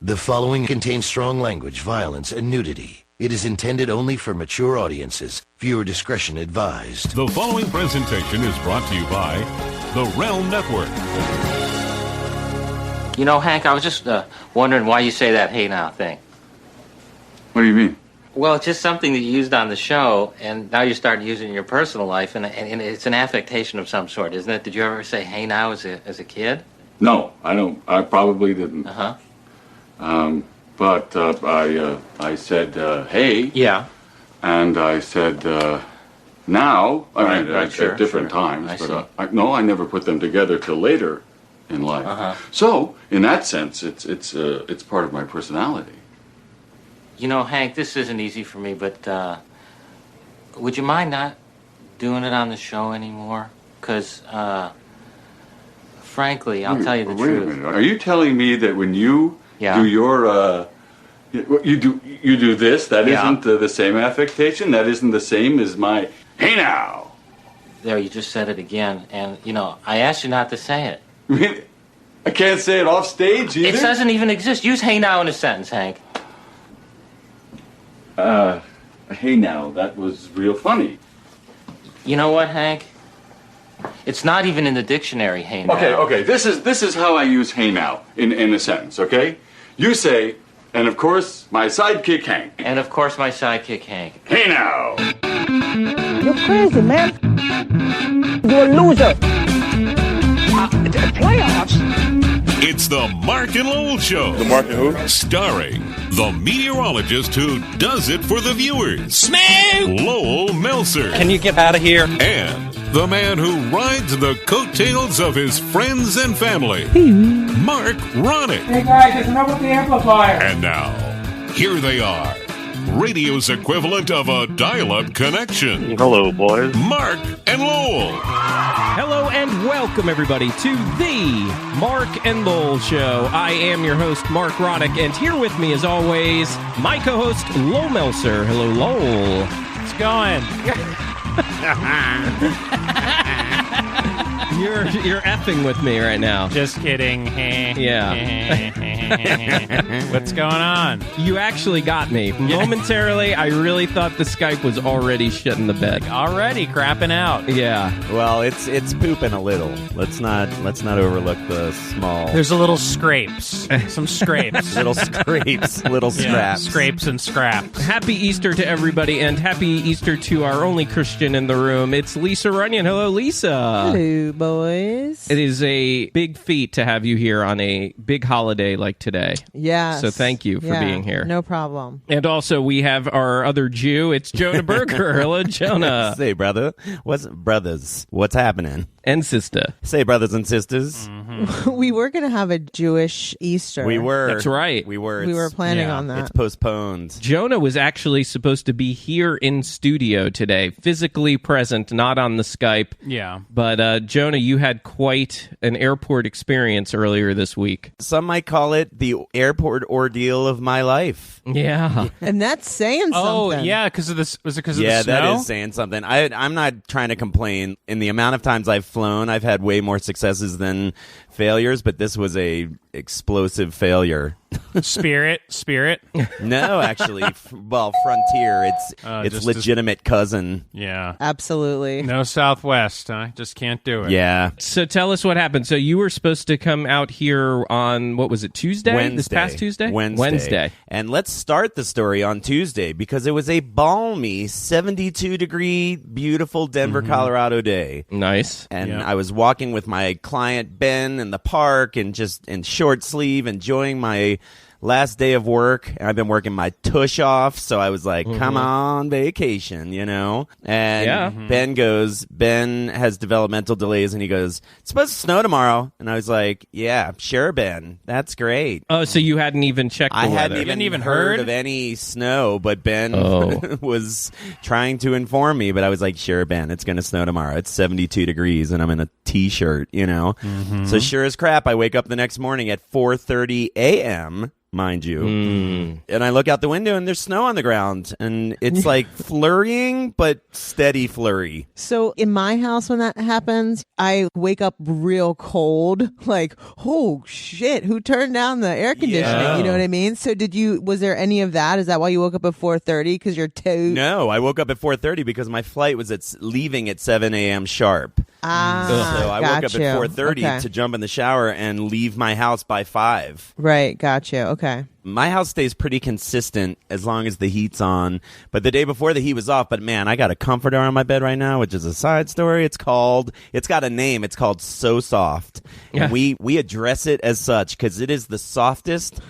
The following contains strong language, violence, and nudity. It is intended only for mature audiences. Viewer discretion advised. The following presentation is brought to you by the Realm Network. You know, Hank, I was just wondering why you say that "hey now" thing. What do you mean? Well, it's just something that you used on the show, and now you're starting to use it in your personal life, and it's an affectation of some sort, isn't it? Did you ever say "hey now" as a kid? No, I don't. I probably didn't. But I said hey. Yeah. And I said now. I mean, I sure, at different sure. times. I But I never put them together till later in life. So in that sense, it's part of my personality. You know, Hank, this isn't easy for me, but would you mind not doing it on the show anymore? Because, frankly, I'll tell you the Wait truth. a minute. Are you telling me that when you Yeah. do your you do this, that Yeah. isn't the same affectation? That isn't the same as my hey now? There, you just said it again, and, you know, I asked you not to say it. I mean, I can't say it off stage either. It doesn't even exist. Use "hey now" in a sentence, Hank. Hey now, that was real funny. You know what, Hank? It's not even in the dictionary, "hey now." Okay. This is how I use hey now in a sentence. Okay, you say, and of course my sidekick Hank. And of course, my sidekick, Hank. Hey now. You're crazy, man. You're a loser. Playoffs? It's the Mark and Lowell Show. The Mark and who? Starring the meteorologist who does it for the viewers, Smoke! Lowell Melser. Can you get out of here? And the man who rides the coattails of his friends and family, Mark Ronick. Hey guys, it's enough with the amplifier. And now, here they are. Radio's equivalent of a dial-up connection. Hello, boys. Mark and Lowell. Hello and welcome, everybody, to the Mark and Lowell Show. I am your host, Mark Ronick, and here with me, as always, my co-host, Lowell Melser. Hello, Lowell. It's going. You're effing with me right now. Just kidding. Yeah. What's going on? You actually got me. Momentarily, I really thought the Skype was already shitting the bed. Already crapping out. Yeah. Well, it's pooping a little. Let's not overlook the small There's a little scrapes. Some scrapes. little scrapes, little scraps. Scrapes and scraps. Happy Easter to everybody, and happy Easter to our only Christian in the room. It's Lisa Runyon. Hello, Lisa. Hello, boys. It is a big feat to have you here on a big holiday like today. Yes. So thank you for being here. No problem. And also, we have our other Jew. It's Jonah Berger. Hello, Jonah. Say, brother, what's happening? And sister. Say, brothers and sisters. We were going to have a Jewish Easter. We were. That's right. We were. We were planning on that. It's postponed. Jonah was actually supposed to be here in studio today, physically present, not on the Skype. Yeah. But Jonah, you had quite an airport experience earlier this week. Some might call it the airport ordeal of my life. Yeah. And that's saying Oh, something. yeah, because of this. Was it because of the Yeah, snow? that is saying something. I'm not trying to complain. In the amount of times I've flown, I've had way more successes than failures, but this was a explosive failure. Spirit. No, actually, Frontier. It's just legitimate cousin. Yeah. Absolutely. No Southwest, huh? Just can't do it. Yeah, So tell us what happened. So you were supposed to come out here on, what was it, Tuesday? Wednesday. This past Tuesday? Wednesday. And let's start the story on Tuesday because it was a balmy 72-degree, beautiful Denver, Colorado day. Nice. And Yep. I was walking with my client Ben in the park and just in short sleeve, enjoying my last day of work. And I've been working my tush off, so I was like, come on vacation, you know? And Yeah. Ben has developmental delays, and he goes, it's supposed to snow tomorrow. And I was like, yeah, sure, Ben. That's great. Oh, so you hadn't even checked the I weather. hadn't even heard? heard of any snow, but Ben Oh. was trying to inform me. But I was like, sure, Ben, it's going to snow tomorrow. It's 72 degrees, and I'm in a T-shirt, you know? So sure as crap, I wake up the next morning at 4:30 a.m., mind you. And I look out the window and there's snow on the ground, and it's like flurrying, but steady flurry. So in my house, when that happens, I wake up real cold. Like, oh shit, who turned down the air conditioning? Yeah. You know what I mean? So was there any of that? Is that why you woke up at 4:30? Because you're too... No, I woke up at 4:30 because my flight was leaving at 7 a.m. sharp. So I woke up at 4:30 to jump in the shower and leave my house by 5. Right, gotcha. Okay. My house stays pretty consistent as long as the heat's on. But the day before, the heat was off. But man, I got a comforter on my bed right now, which is a side story. It's got a name. It's called So Soft. And we address it as such because it is the softest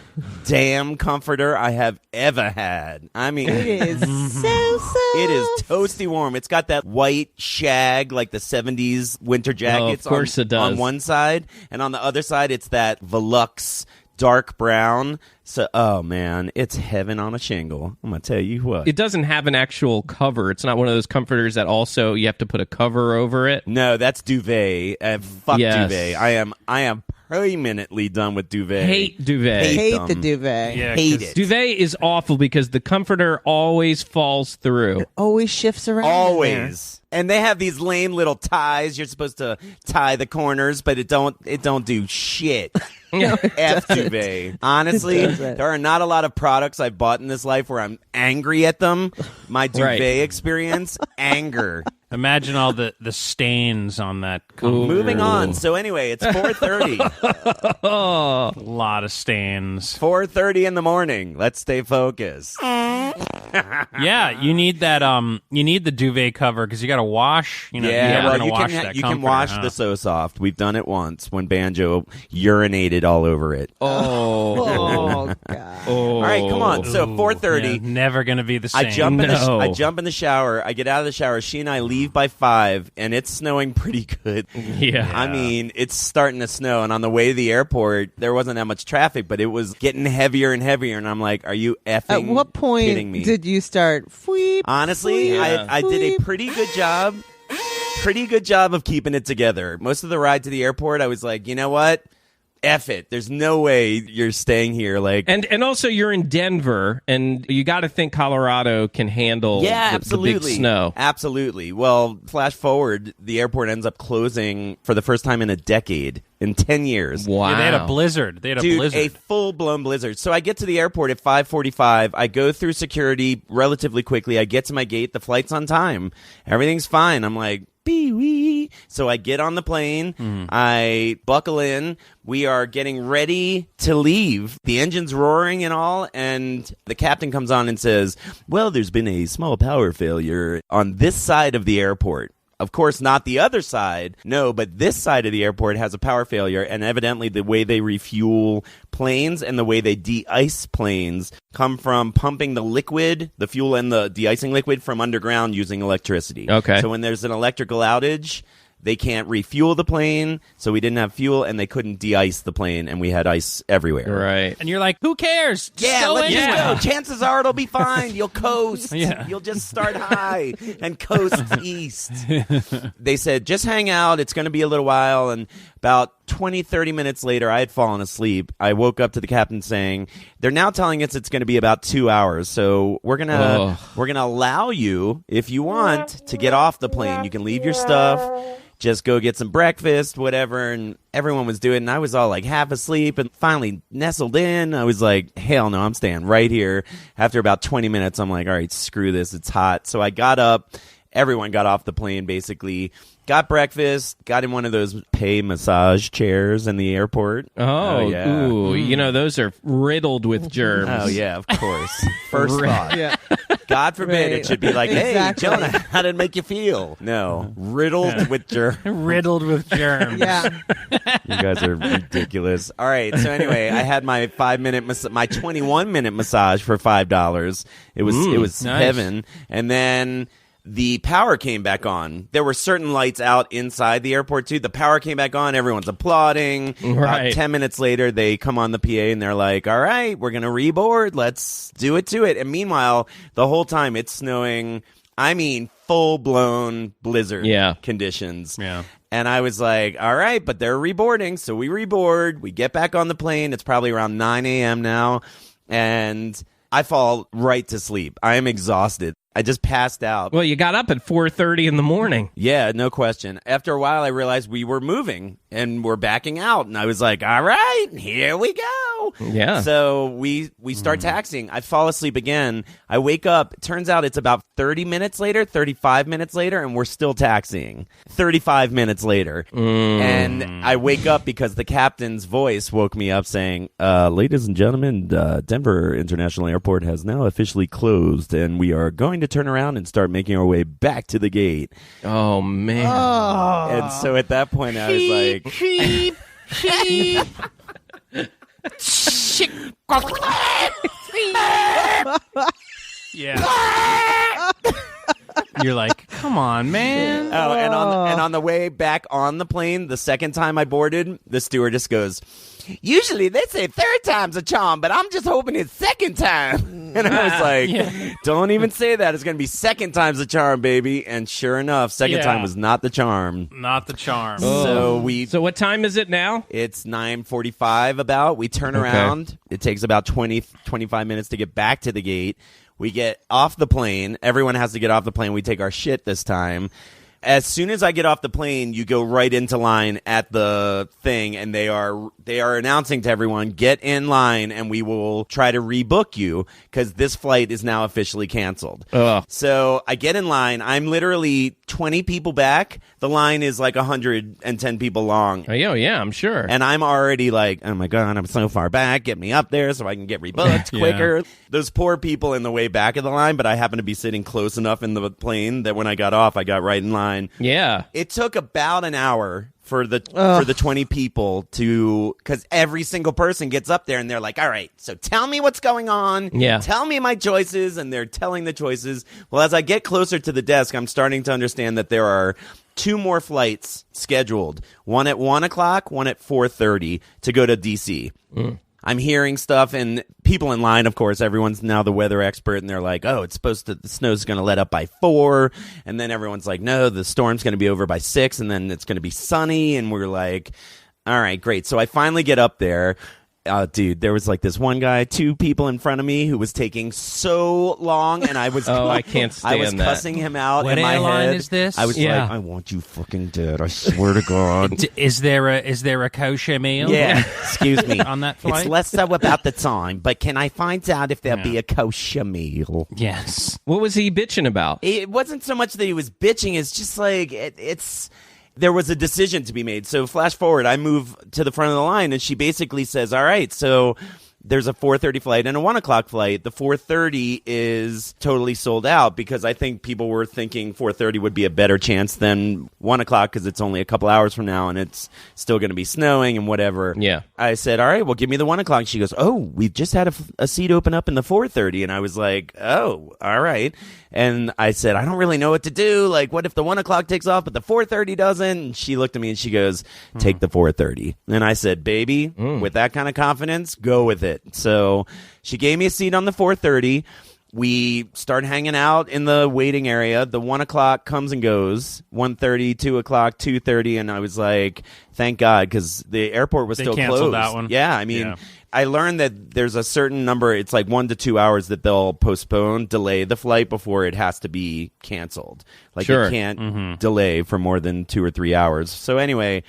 damn comforter I have ever had. I mean, it is so soft. It is toasty warm. It's got that white shag, like the 70s winter jackets. Of course it does. On one side. And on the other side, it's that Velux dark brown. So, oh man, it's heaven on a shingle. I'm gonna tell you what. It doesn't have an actual cover. It's not one of those comforters that also you have to put a cover over it. No, that's duvet. Fuck Yes. duvet. I am permanently done with duvet. Hate duvet. Hate the duvet. Yeah, Hate it. Duvet is awful because the comforter always falls through. It always shifts around. Always. And they have these lame little ties. You're supposed to tie the corners, but it don't do shit. F duvet. Honestly, there are not a lot of products I've bought in this life where I'm angry at them. My duvet experience, anger. Imagine all the stains on that comforter. Moving on. So anyway, it's 4:30. A lot of stains. 4:30 in the morning. Let's stay focused. Yeah, you need that. You need the duvet cover because you got to wash. You know, yeah, you're well, gonna wash that you can comforter, wash huh? the So Soft. We've done it once when Banjo urinated all over it. Oh, God. All right, come on. So Ooh, 4:30. yeah, never gonna be the same. I jump in the shower. I get out of the shower. She and I leave by 5, and it's snowing pretty good. Yeah. I mean, it's starting to snow, and on the way to the airport, there wasn't that much traffic, but it was getting heavier and heavier, and I'm like, are you effing At what kidding point me? did you start? Fweep, Honestly, fweep, I did a fweep. pretty good job. Pretty good job of keeping it together. Most of the ride to the airport, I was like, you know what? F it. There's no way you're staying here. Like, And also you're in Denver, and you got to think Colorado can handle absolutely. the big snow. Absolutely. Well, flash forward, the airport ends up closing for the first time in a decade, in 10 years. Wow. Yeah, they had a blizzard. Dude, a full-blown blizzard. So I get to the airport at 5:45. I go through security relatively quickly. I get to my gate. The flight's on time. Everything's fine. I'm like, bee-wee. So I get on the plane. I buckle in. We are getting ready to leave. The engine's roaring and all, and the captain comes on and says, well, there's been a small power failure on this side of the airport. Of course, not the other side. No, but this side of the airport has a power failure, and evidently the way they refuel planes and the way they de-ice planes come from pumping the liquid, the fuel and the de-icing liquid from underground using electricity. Okay. So when there's an electrical outage, they can't refuel the plane, so we didn't have fuel, and they couldn't de-ice the plane, and we had ice everywhere. Right. And you're like, who cares? Just Yeah, go let's just anyway. go. Chances are it'll be fine. You'll coast. Yeah. You'll just start high and coast east. They said, just hang out. It's going to be a little while. And about 20, 30 minutes later, I had fallen asleep. I woke up to the captain saying, they're now telling us it's going to be about 2 hours. So we're going to allow you, if you want, to get off the plane. You can leave your stuff. Just go get some breakfast, whatever, and everyone was doing it, and I was all like half asleep and finally nestled in. I was like, hell no, I'm staying right here. After about 20 minutes, I'm like, all right, screw this, it's hot. So I got up. Everyone got off the plane, basically. Got breakfast, got in one of those pay massage chairs in the airport. Oh, yeah. ooh. You know, those are riddled with germs. Oh, yeah, of course. First thought. Yeah. God forbid it should be like, hey, Exactly. Jonah, how did it make you feel? No, riddled with germs. Riddled with germs. Yeah. You guys are ridiculous. All right, so anyway, I had my 21-minute massage for $5. It was nice. heaven, and then the power came back on. There were certain lights out inside the airport too. The power came back on. Everyone's applauding. Right. About 10 minutes later, they come on the PA and they're like, all right, we're going to reboard. Let's do it to it. And meanwhile, the whole time it's snowing. I mean, full-blown blizzard conditions. Yeah. And I was like, all right, but they're reboarding. So we reboard. We get back on the plane. It's probably around 9 a.m. now. And I fall right to sleep. I am exhausted. I just passed out. Well, you got up at 4:30 in the morning. Yeah, no question. After a while, I realized we were moving and we're backing out. And I was like, all right, here we go. Yeah. So we start taxiing. I fall asleep again. I wake up. It turns out it's about 30 minutes later, 35 minutes later, and we're still taxiing. 35 minutes later. And I wake up because the captain's voice woke me up saying, ladies and gentlemen, Denver International Airport has now officially closed, and we are going to turn around and start making our way back to the gate. Oh, man. And so at that point, I was like... Sheep. Yeah. You're like, come on, man. Oh, and on the way back on the plane, the second time I boarded, the stewardess goes, usually they say third time's a charm, but I'm just hoping it's second time. And I was like, don't even say that. It's going to be second time's a charm, baby. And sure enough, second time was not the charm. Not the charm. So what time is it now? It's 9:45 about. We turn around. It takes about 25 minutes to get back to the gate. We get off the plane. Everyone has to get off the plane. We take our shit this time. As soon as I get off the plane, you go right into line at the thing, and they are announcing to everyone, get in line, and we will try to rebook you because this flight is now officially canceled. So I get in line. I'm literally 20 people back. The line is like 110 people long. Oh, yeah, I'm sure. And I'm already like, oh my God, I'm so far back. Get me up there so I can get rebooked quicker. Those poor people in the way back of the line, but I happen to be sitting close enough in the plane that when I got off, I got right in line. Yeah. It took about an hour for the 20 people to, because every single person gets up there and they're like, all right, so tell me what's going on. Yeah. Tell me my choices. And they're telling the choices. Well, as I get closer to the desk, I'm starting to understand that there are 2 more flights scheduled. One at 1 o'clock, one at 4:30 to go to DC. I'm hearing stuff, and people in line, of course, everyone's now the weather expert, and they're like, oh, the snow's going to let up by 4, and then everyone's like, no, the storm's going to be over by 6, and then it's going to be sunny, and we're like, all right, great. So I finally get up there. Dude, there was like this one guy, 2 people in front of me who was taking so long, and I was I can't stand I was that. cussing him out What in my airline head. is this? I was like, I want you fucking dead. I swear to God. Is there a kosher meal? Yeah, excuse me. On that flight? It's less so about the time, but can I find out if there'll be a kosher meal? Yes. What was he bitching about? It wasn't so much that he was bitching. It's just like, there was a decision to be made. So flash forward, I move to the front of the line, and she basically says, all right, so there's a 4:30 flight and a 1 o'clock flight. The 4:30 is totally sold out because I think people were thinking 4:30 would be a better chance than 1 o'clock because it's only a couple hours from now and it's still going to be snowing and whatever. Yeah. I said, all right, well, give me the 1 o'clock. She goes, oh, we just had a seat open up in the 4:30. And I was like, oh, all right. And I said, I don't really know what to do. Like, what if the 1 o'clock takes off, but the 4:30 doesn't? And she looked at me and she goes, take the 4:30. And I said, baby, with that kind of confidence, go with it. So she gave me a seat on the 4:30. We start hanging out in the waiting area. The 1 o'clock comes and goes. 1:30, 2 o'clock, 2:30. And I was like, thank God, because the airport was still canceled closed. that one. Yeah, I mean, I learned that there's a certain number, it's like 1 to 2 hours that they'll delay the flight before it has to be canceled. Like you can't delay for more than 2 or 3 hours. So anyway,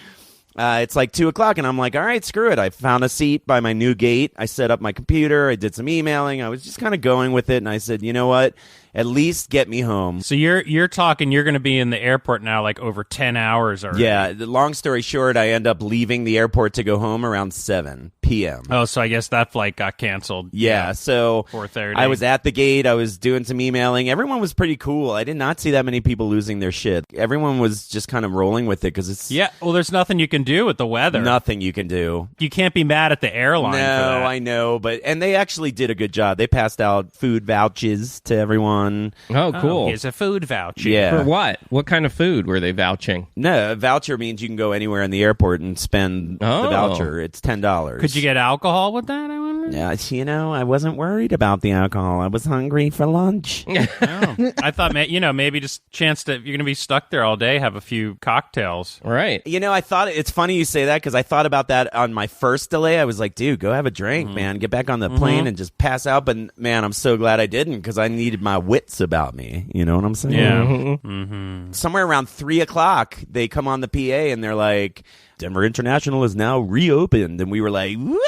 it's like 2 o'clock and I'm like, all right, screw it. I found a seat by my new gate. I set up my computer. I did some emailing. I was just kind of going with it. And I said, you know what? At least get me home. So you're talking, you're going to be in the airport now like over 10 hours already. Yeah. The long story short, I end up leaving the airport to go home around 7 p.m. Oh, so I guess that flight got canceled. Yeah, so 4:30. I was at the gate. I was doing some emailing. Everyone was pretty cool. I did not see that many people losing their shit. Everyone was just kind of rolling with it because it's... Yeah, well, there's nothing you can do with the weather. Nothing you can do. You can't be mad at the airline for that. No, I know, and they actually did a good job. They passed out food vouchers to everyone. Oh, cool. Here's a food voucher. Yeah. For what? What kind of food were they vouching? No, a voucher means you can go anywhere in the airport and spend the voucher. It's $10. Could you get alcohol with that, I wonder? I wasn't worried about the alcohol. I was hungry for lunch. Oh. I thought, maybe just chance that you're going to be stuck there all day, have a few cocktails. Right. I thought it's funny you say that because I thought about that on my first delay. I was like, dude, go have a drink, man. Get back on the plane and just pass out. But, man, I'm so glad I didn't because I needed my wits about me. You know what I'm saying? Yeah. Somewhere around 3 o'clock, they come on the PA and they're like, Denver International is now reopened. And we were like, woo!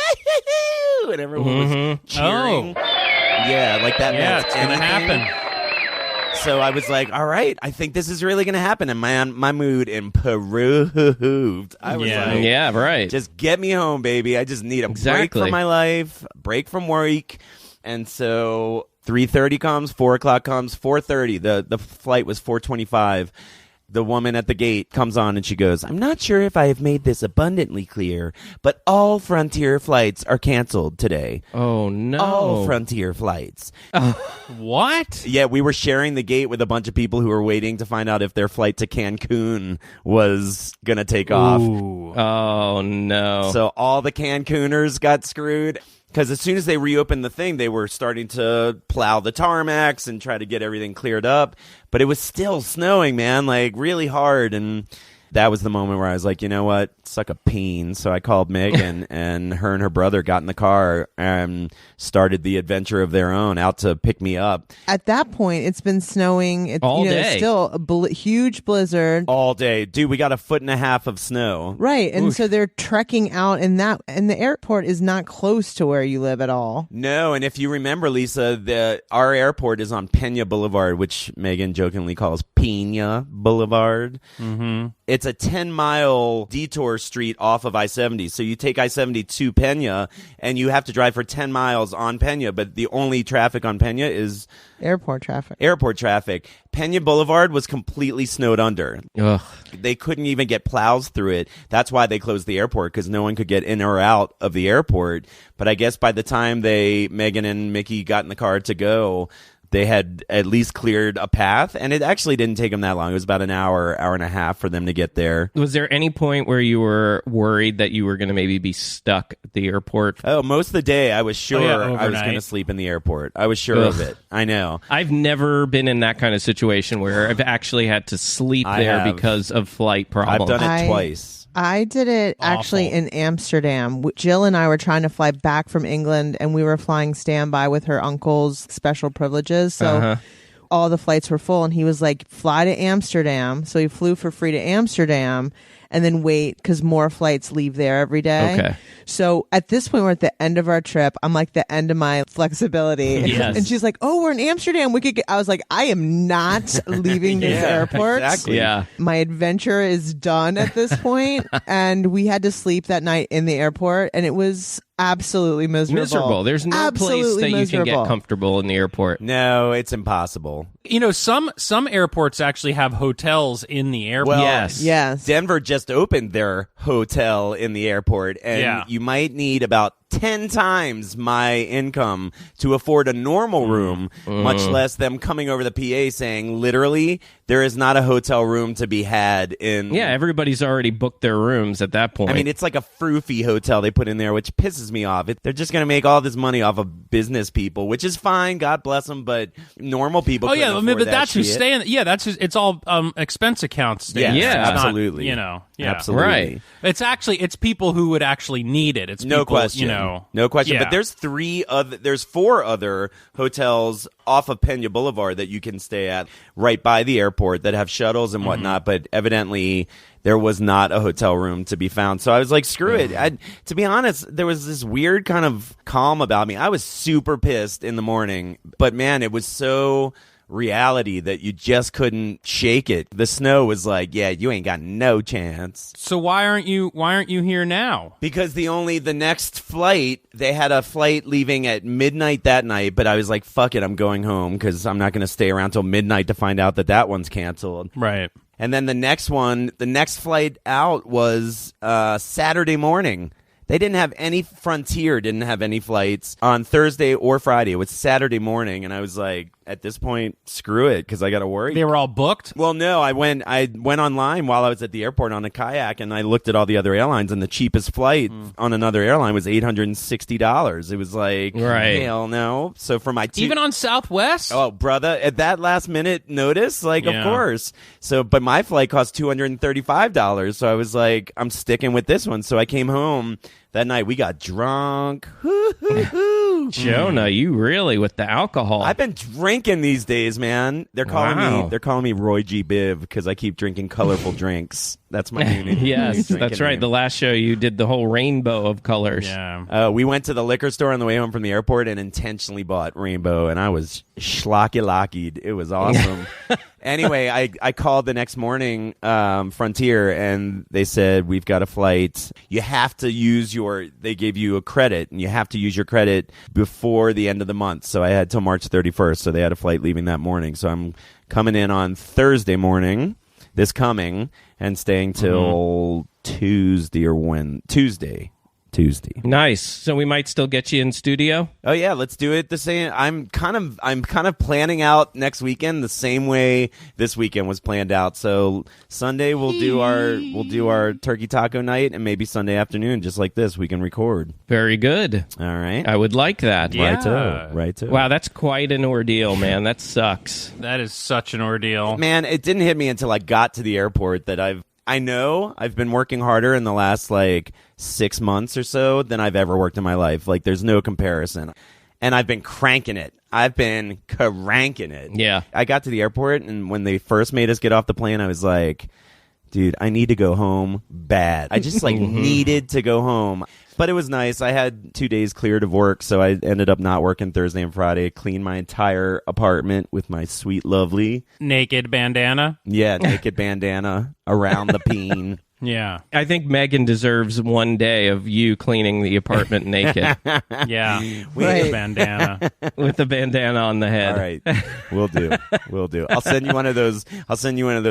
And everyone was cheering. Yeah, like that meant it's going to happen. So I was like, all right, I think this is really going to happen. And man, my mood improved. I was like, yeah, right. Just get me home, baby. I just need a break from my life, break from work. And so 3:30 comes, 4 o'clock comes, 4:30. The flight was 4:25. The woman at the gate comes on and she goes, I'm not sure if I have made this abundantly clear, but all Frontier flights are canceled today. Oh, no. All Frontier flights. What? Yeah, we were sharing the gate with a bunch of people who were waiting to find out if their flight to Cancun was going to take off. Oh, no. So all the Cancuners got screwed. Because as soon as they reopened the thing, they were starting to plow the tarmacs and try to get everything cleared up. But it was still snowing, man, like really hard. And that was the moment where I was like, you know what? Suck a peen. So I called Megan, and her brother got in the car and started the adventure of their own out to pick me up. At that point, it's been snowing. All day. It's still a huge blizzard. All day. Dude, we got 1.5 feet of snow. Right. And so they're trekking out, and the airport is not close to where you live at all. No, and if you remember, Lisa, our airport is on Pena Boulevard, which Megan jokingly calls Pena Boulevard. Mm-hmm. It's a 10-mile detour street off of I-70. So you take I-70 to Pena, and you have to drive for 10 miles on Pena, but the only traffic on Pena is airport traffic. Pena Boulevard was completely snowed under. Ugh. They couldn't even get plows through it. That's why they closed the airport, because no one could get in or out of the airport. But I guess by the time Megan and Mickey got in the car to go, they had at least cleared a path, and it actually didn't take them that long. It was about an hour and a half for them to get there. Was there any point where you were worried that you were going to maybe be stuck at the airport? Oh, most of the day I was sure I was going to sleep in the airport. I was sure of it. I know. I've never been in that kind of situation where I've actually had to sleep there because of flight problems. I've done it twice. I did it actually in Amsterdam. Jill and I were trying to fly back from England, and we were flying standby with her uncle's special privileges. So all the flights were full, and he was like, fly to Amsterdam. So he flew for free to Amsterdam and then wait because more flights leave there every day. Okay. So at this point, we're at the end of our trip. I'm like the end of my flexibility. Yes. And she's like, oh, we're in Amsterdam. We could get. I was like, I am not leaving this airport. Exactly. Yeah. My adventure is done at this point, and we had to sleep that night in the airport, and it was absolutely miserable. There's no place that you can get comfortable in the airport. No, it's impossible. Some airports actually have hotels in the airport. Well, Yes. Denver just opened their hotel in the airport, and you might need about 10 times my income to afford a normal room, much less them coming over the PA saying, literally, there is not a hotel room to be had in... Yeah, everybody's already booked their rooms at that point. I mean, it's like a froofy hotel they put in there, which pisses me off. They're just going to make all this money off of business people, which is fine, God bless them, but normal people couldn't afford but that that's who shit. stay in... Yeah, that's just, it's all expense accounts. Yeah, absolutely. Yeah. Absolutely. Right. It's people who would actually need it. It's No people, question. No question. Yeah. But there's 4 other hotels off of Pena Boulevard that you can stay at right by the airport that have shuttles and whatnot. But evidently there was not a hotel room to be found. So I was like, screw it. To be honest, there was this weird kind of calm about me. I was super pissed in the morning, but man, it was so reality that you just couldn't shake it. The snow was like, yeah, you ain't got no chance. So why aren't you here now? Because the next flight, they had a flight leaving at midnight that night, but I was like, fuck it, I'm going home because I'm not going to stay around till midnight to find out that one's canceled. Right. And then the next flight out was Saturday morning. They didn't have any flights on Thursday or Friday. It was Saturday morning, and I was like, at this point, screw it, because I got to worry. They were all booked? Well, no, I went online while I was at the airport on a kayak, and I looked at all the other airlines, and the cheapest flight on another airline was $860. It was like, hell no. So for my even on Southwest? Oh, brother, at that last minute notice, like, of course. So, but my flight cost $235, so I was like, I'm sticking with this one. So I came home that night. We got drunk. Jonah, you really with the alcohol. I've been drinking these days, man. They're calling me Roy G. Biv because I keep drinking colorful drinks. That's my new name. Yes, that's right. Name. The last show you did the whole rainbow of colors. Yeah. We went to the liquor store on the way home from the airport and intentionally bought rainbow, and I was schlocky-lockied. It was awesome. Anyway, I called the next morning, Frontier, and they said, we've got a flight. You have to use they gave you a credit, and you have to use your credit before the end of the month. So I had till March 31st, so they had a flight leaving that morning. So I'm coming in on Thursday morning, this coming, and staying till Tuesday. Nice. So we might still get you in studio? Oh yeah, let's do it the same. I'm kind of planning out next weekend the same way this weekend was planned out. So Sunday we'll do our turkey taco night, and maybe Sunday afternoon, just like this, we can record. Very good. All right. I would like that. Yeah. Righto. Wow, that's quite an ordeal, man. That sucks. That is such an ordeal. Man, it didn't hit me until I got to the airport that I know I've been working harder in the last 6 months or so than I've ever worked in my life. Like, there's no comparison. And I've been cranking it. Yeah. I got to the airport, and when they first made us get off the plane, I was like, dude, I need to go home bad. I just needed to go home. But it was nice. I had 2 days cleared of work, so I ended up not working Thursday and Friday. Cleaned my entire apartment with my sweet, lovely... Naked bandana? Yeah, naked bandana around the peen. Yeah. I think Megan deserves one day of you cleaning the apartment naked. Yeah. With a bandana. With a bandana on the head. All right. We'll do. I'll send you one of those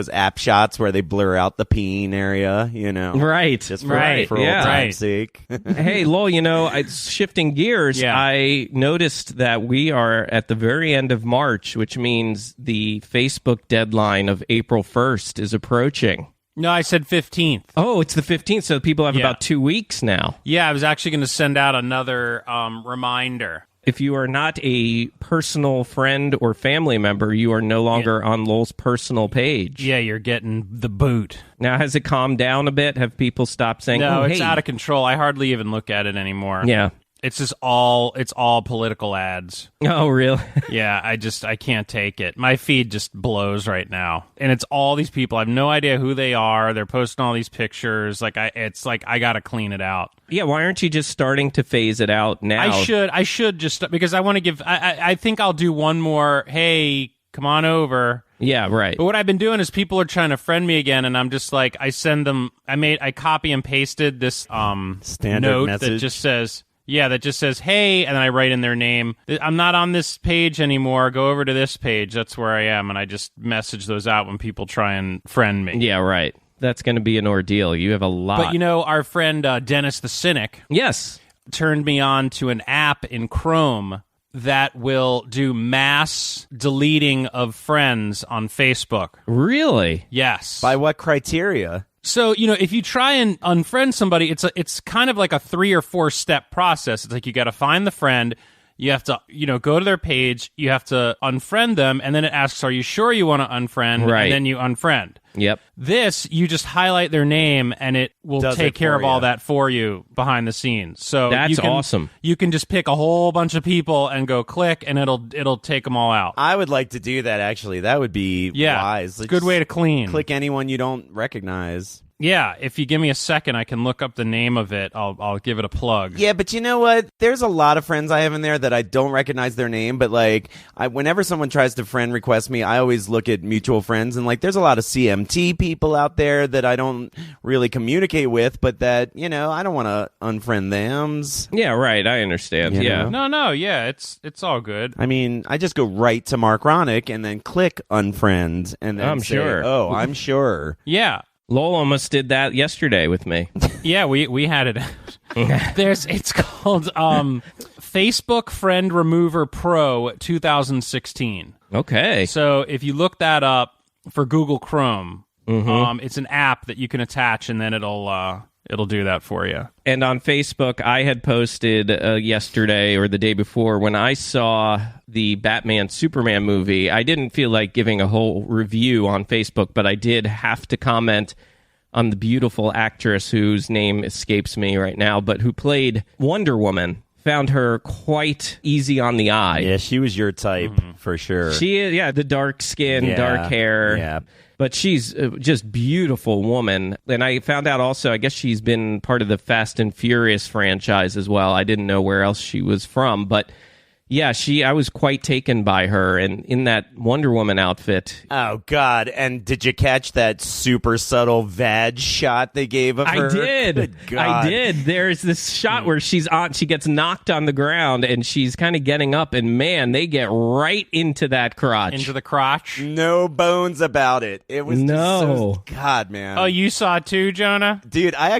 app shots where they blur out the peen area, Right. Just for old time's sake. Hey, Lowell, shifting gears, I noticed that we are at the very end of March, which means the Facebook deadline of April 1st is approaching. No, I said 15th. Oh, it's the 15th, so people have about 2 weeks now. Yeah, I was actually going to send out another reminder. If you are not a personal friend or family member, you are no longer on Lowell's personal page. Yeah, you're getting the boot. Now, has it calmed down a bit? Have people stopped saying, No, hey? It's out of control. I hardly even look at it anymore. Yeah. It's just all political ads. Oh, really? Yeah, I can't take it. My feed just blows right now. And it's all these people. I have no idea who they are. They're posting all these pictures. I got to clean it out. Yeah, why aren't you just starting to phase it out now? I should just, because I want to give, I think I'll do one more, hey, come on over. Yeah, right. But what I've been doing is people are trying to friend me again, and I'm just like, I send them, I copy and pasted this standard note message that just says, hey, and then I write in their name. I'm not on this page anymore. Go over to this page. That's where I am. And I just message those out when people try and friend me. Yeah, right. That's going to be an ordeal. You have a lot. But, our friend Dennis the Cynic turned me on to an app in Chrome that will do mass deleting of friends on Facebook. Really? Yes. By what criteria? So, if you try and unfriend somebody, it's kind of like a 3 or 4 step process. It's like you got to find the friend, you have to, go to their page, you have to unfriend them, and then it asks, are you sure you want to unfriend? Right. And then you unfriend. Yep. This, you just highlight their name, and it will take care of all you. that for you behind the scenes. So that's awesome. You can just pick a whole bunch of people and go click, and it'll take them all out. I would like to do that, actually. That would be wise. It's a good way to clean. Click anyone you don't recognize. Yeah, if you give me a second, I can look up the name of it. I'll give it a plug. Yeah, but you know what? There's a lot of friends I have in there that I don't recognize their name, but whenever someone tries to friend request me, I always look at mutual friends, and there's a lot of CMT people out there that I don't really communicate with, but that, I don't want to unfriend them. Yeah, right. I understand. Yeah. No, yeah, it's all good. I mean, I just go right to Mark Ronick and then click unfriend, and then I'm sure. Oh, I'm sure. Yeah. Lowell almost did that yesterday with me. Yeah, we had it. It's called Facebook Friend Remover Pro 2016. Okay. So if you look that up for Google Chrome, it's an app that you can attach, and then it'll do that for you. And on Facebook, I had posted yesterday or the day before when I saw the Batman Superman movie. I didn't feel like giving a whole review on Facebook, but I did have to comment on the beautiful actress whose name escapes me right now, but who played Wonder Woman. Found her quite easy on the eye. Yeah, she was your type, for sure. She is, the dark skin, dark hair. Yeah. But she's just beautiful woman. And I found out also, I guess she's been part of the Fast and Furious franchise as well. I didn't know where else she was from, but yeah, I was quite taken by her, and in that Wonder Woman outfit. Oh, God. And did you catch that super subtle vag shot they gave of her? I did. Good God. I did. There's this shot where she gets knocked on the ground, and she's kind of getting up, and man, they get right into that crotch. Into the crotch? No bones about it. It was just so, God, man. Oh, you saw it too, Jonah? Dude, I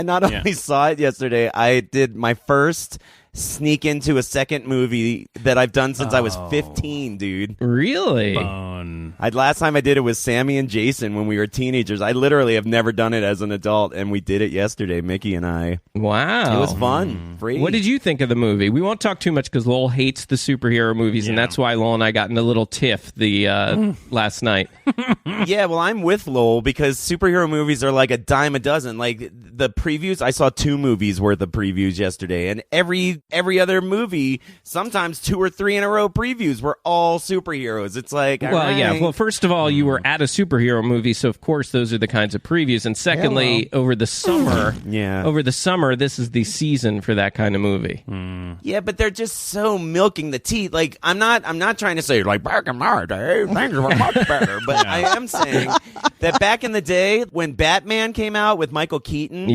not only saw it yesterday, I did my first sneak into a second movie that I've done since I was 15, dude. Really? Last time I did it was Sammy and Jason when we were teenagers. I literally have never done it as an adult, and we did it yesterday, Mickey and I. Wow. It was fun. Free. What did you think of the movie? We won't talk too much because Lowell hates the superhero movies, and that's why Lowell and I got in a little tiff last night. Yeah, well, I'm with Lowell because superhero movies are like a dime a dozen. Like the previews, I saw 2 movies worth of previews yesterday, and every other movie, sometimes 2 or 3 in a row previews were all superheroes. It's like, well, first of all, you were at a superhero movie, so of course those are the kinds of previews. And secondly, over the summer, this is the season for that kind of movie. Yeah, but they're just so milking the teeth. Like, I'm not trying to say like back in my day things were much better, but I am saying that back in the day when Batman came out with Michael Keaton,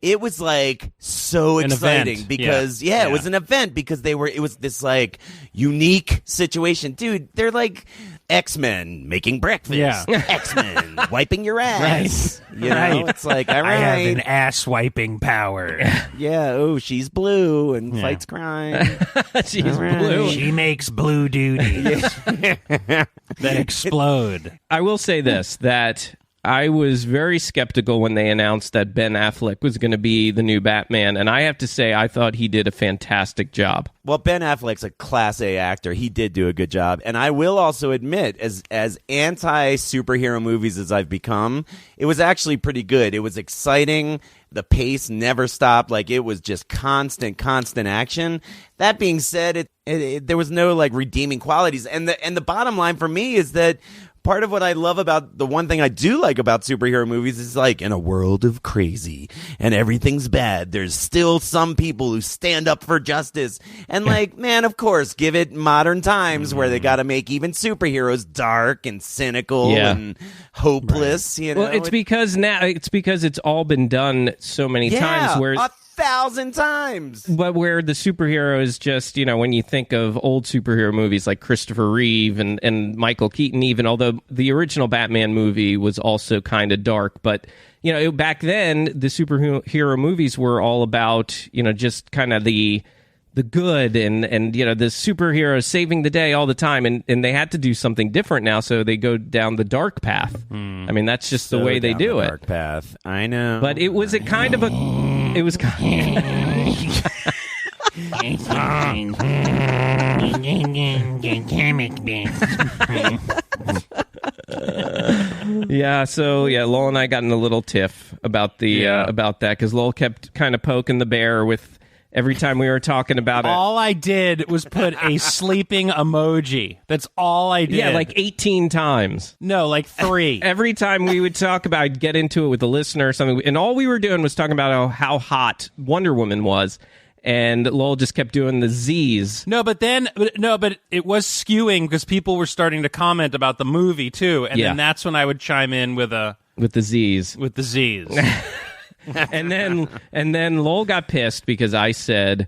it was like so exciting because it was an event because it was this like unique situation. Dude, they're like X-Men making breakfast. X-Men wiping your ass. Right. You know, it's like, all right. I have an ass wiping power. Oh, she's blue and fights crime. She's blue. She makes blue duties that explode. I will say this, that I was very skeptical when they announced that Ben Affleck was going to be the new Batman, and I have to say I thought he did a fantastic job. Well, Ben Affleck's a Class A actor. He did do a good job. And I will also admit, as anti-superhero movies as I've become, it was actually pretty good. It was exciting. The pace never stopped. Like, it was just constant action. That being said, there was no, like, redeeming qualities. And the bottom line for me is that part of what I love about the one thing I do like about superhero movies is like in a world of crazy and everything's bad, there's still some people who stand up for justice. And like, man, of course, give it modern times where they got to make even superheroes dark and cynical and hopeless. You know, well, it's because it's all been done so many times where 1,000 times. But where the superhero is just, you know, when you think of old superhero movies like Christopher Reeve and Michael Keaton, even although the original Batman movie was also kind of dark, but, you know, back then the superhero movies were all about, you know, just kind of the good and you know, the superheroes saving the day all the time, and they had to do something different now, so they go down the dark path. I mean, that's just the way they do it. Dark path. I know. But it was it was kind Lowell and I got in a little tiff about about that because Lowell kept kind of poking the bear with every time we were talking about it. All I did was put a sleeping emoji. That's all I did. Yeah, like 18 times. No, like 3. Every time we would talk about, I'd get into it with a listener or something, and all we were doing was talking about how hot Wonder Woman was, and Lowell just kept doing the Z's. But it was skewing because people were starting to comment about the movie too, and then that's when I would chime in with the Z's. With the Z's. and then Lowell got pissed because I said,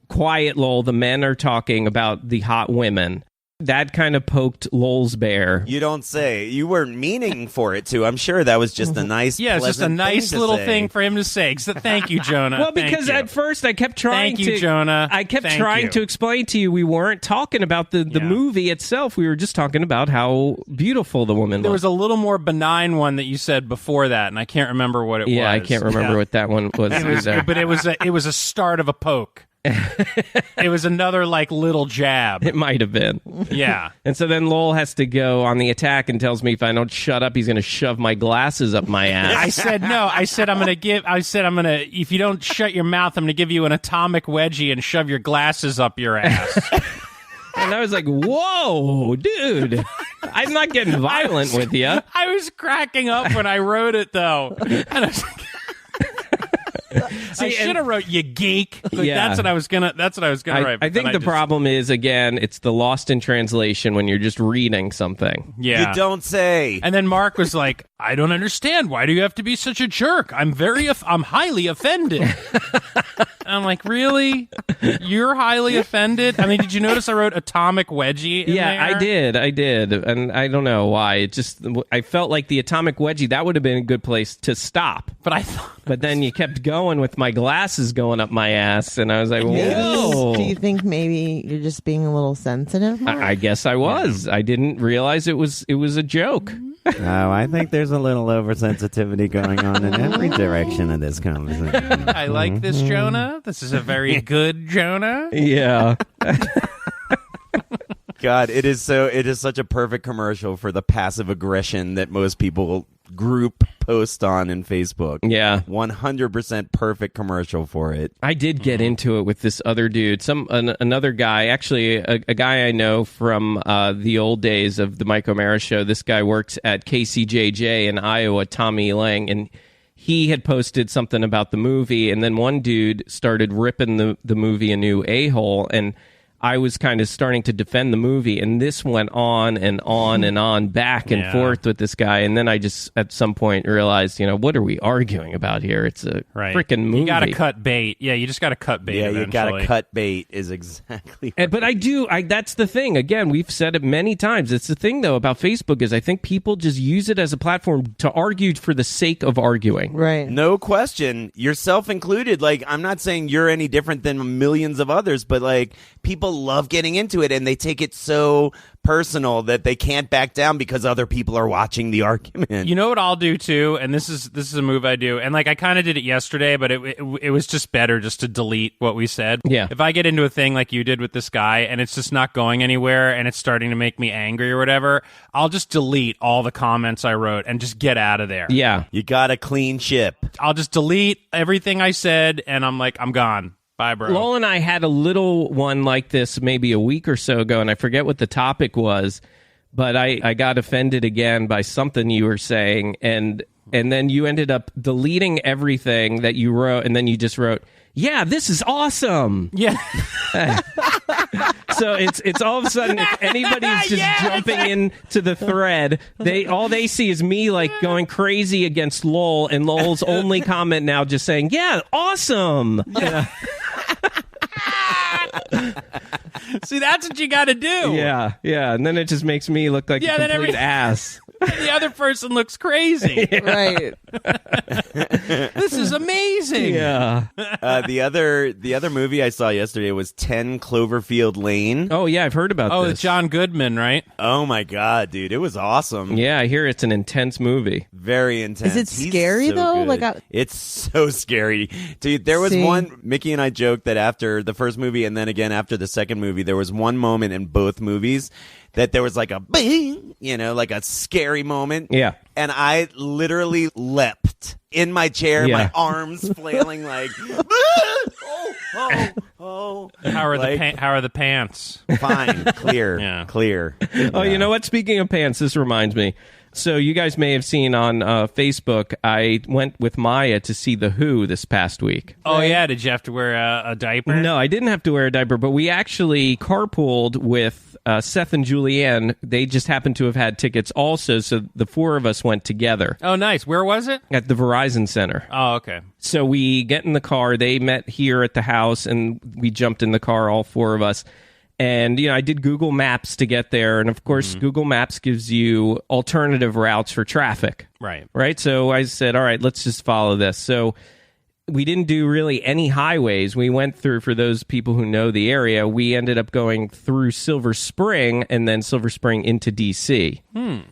"Quiet, Lowell. The men are talking about the hot women." That kind of poked Lowell's bear. You don't say. You weren't meaning for it to. I'm sure that was just a nice, Yeah, it's just a nice little thing for him to say. So thank you, Jonah. Well, because at first I kept trying Thank you, Jonah. I kept Thank trying you. to explain to you we weren't talking about the movie itself. We were just talking about how beautiful the woman There looked. was a little more benign one that you said before that, and I can't remember what it was. Yeah, I can't remember what that one was either. But it was a start of a poke. It was another little jab. It might have been. Yeah. And so then Lowell has to go on the attack and tells me if I don't shut up, he's going to shove my glasses up my ass. I said no. I said I'm going to if you don't shut your mouth, I'm going to give you an atomic wedgie and shove your glasses up your ass. And I was like, whoa, dude. I'm not getting violent with you. I was cracking up when I wrote it though. And I was like, I should have wrote "you geek." That's what I was gonna write. I think the problem is, again, it's the lost in translation when you're just reading something. Yeah, You don't say. And then Mark was like, "I don't understand. Why do you have to be such a jerk? I'm highly offended." And I'm like, "Really? You're highly offended?" I mean, did you notice I wrote "atomic wedgie"? In there? I did, and I don't know why. I felt like the atomic wedgie that would have been a good place to stop. But then you kept going with my glasses going up my ass, and I was like, whoa. Do you think maybe you're just being a little sensitive, Mark? I guess I was. Yeah. I didn't realize it was a joke. Oh, I think there's a little oversensitivity going on in every direction of this conversation. I like this, Jonah. This is a very good Jonah. Yeah. God, it is such a perfect commercial for the passive aggression that most people group post on in Facebook. Yeah. 100% perfect commercial for it. I did get into it with this other dude, another guy, actually a guy I know from the old days of the Mike O'Mara show. This guy works at KCJJ in Iowa, Tommy Lang, and he had posted something about the movie, and then one dude started ripping the movie a new a-hole, and I was kind of starting to defend the movie, and this went on and on and on, back and forth with this guy. And then I just, at some point, realized, what are we arguing about here? It's a freaking movie. You got to cut bait. Yeah, you just got to cut bait. Yeah, eventually. you got to cut bait is exactly. But that's the thing. Again, we've said it many times. It's the thing, though, about Facebook is I think people just use it as a platform to argue for the sake of arguing. Right. No question. Yourself included. I'm not saying you're any different than millions of others, but people love getting into it, and they take it so personal that they can't back down because other people are watching the argument. You know what I'll do too, and this is a move I do, and I kind of did it yesterday, but it was just better just to delete what we said. Yeah. If I get into a thing like you did with this guy, and it's just not going anywhere, and it's starting to make me angry or whatever, I'll just delete all the comments I wrote and just get out of there. Yeah. You got to clean ship. I'll just delete everything I said, and I'm like, I'm gone. Bye, bro. Lowell and I had a little one like this maybe a week or so ago, and I forget what the topic was, but I got offended again by something you were saying, and then you ended up deleting everything that you wrote, and then you just wrote, "Yeah, this is awesome." Yeah. So it's all of a sudden, if anybody's just jumping into the thread, all they see is me going crazy against Lowell, and Lowell's only comment now just saying, "Yeah, awesome." Yeah. See, that's what you got to do. Yeah, and then it just makes me look like a complete ass. The other person looks crazy. Right. This is amazing. Yeah. The other movie I saw yesterday was 10 Cloverfield Lane. Oh, yeah, I've heard about this. Oh, it's John Goodman, right? Oh, my God, dude. It was awesome. Yeah, I hear it's an intense movie. Very intense. Is it scary, though? Good. It's so scary. Dude, there was one, Mickey and I joked that after the first movie and then again after the second movie, there was one moment in both movies that there was a bing, like a scary moment. Yeah. And I literally leapt in my chair, my arms flailing oh. How are the pants? Fine, clear, Yeah. clear. Oh, you know what? Speaking of pants, this reminds me. So you guys may have seen on Facebook, I went with Maya to see The Who this past week. Oh, yeah. Did you have to wear a diaper? No, I didn't have to wear a diaper, but we actually carpooled with Seth and Julianne. They just happened to have had tickets also, so the four of us went together. Oh, nice. Where was it? At the Verizon Center. Oh, okay. So we get in the car. They met here at the house, and we jumped in the car, all four of us. And, I did Google Maps to get there. And, of course, Google Maps gives you alternative routes for traffic. Right? So I said, all right, let's just follow this. So we didn't do really any highways. We went through, for those people who know the area, we ended up going through Silver Spring and then Silver Spring into D.C.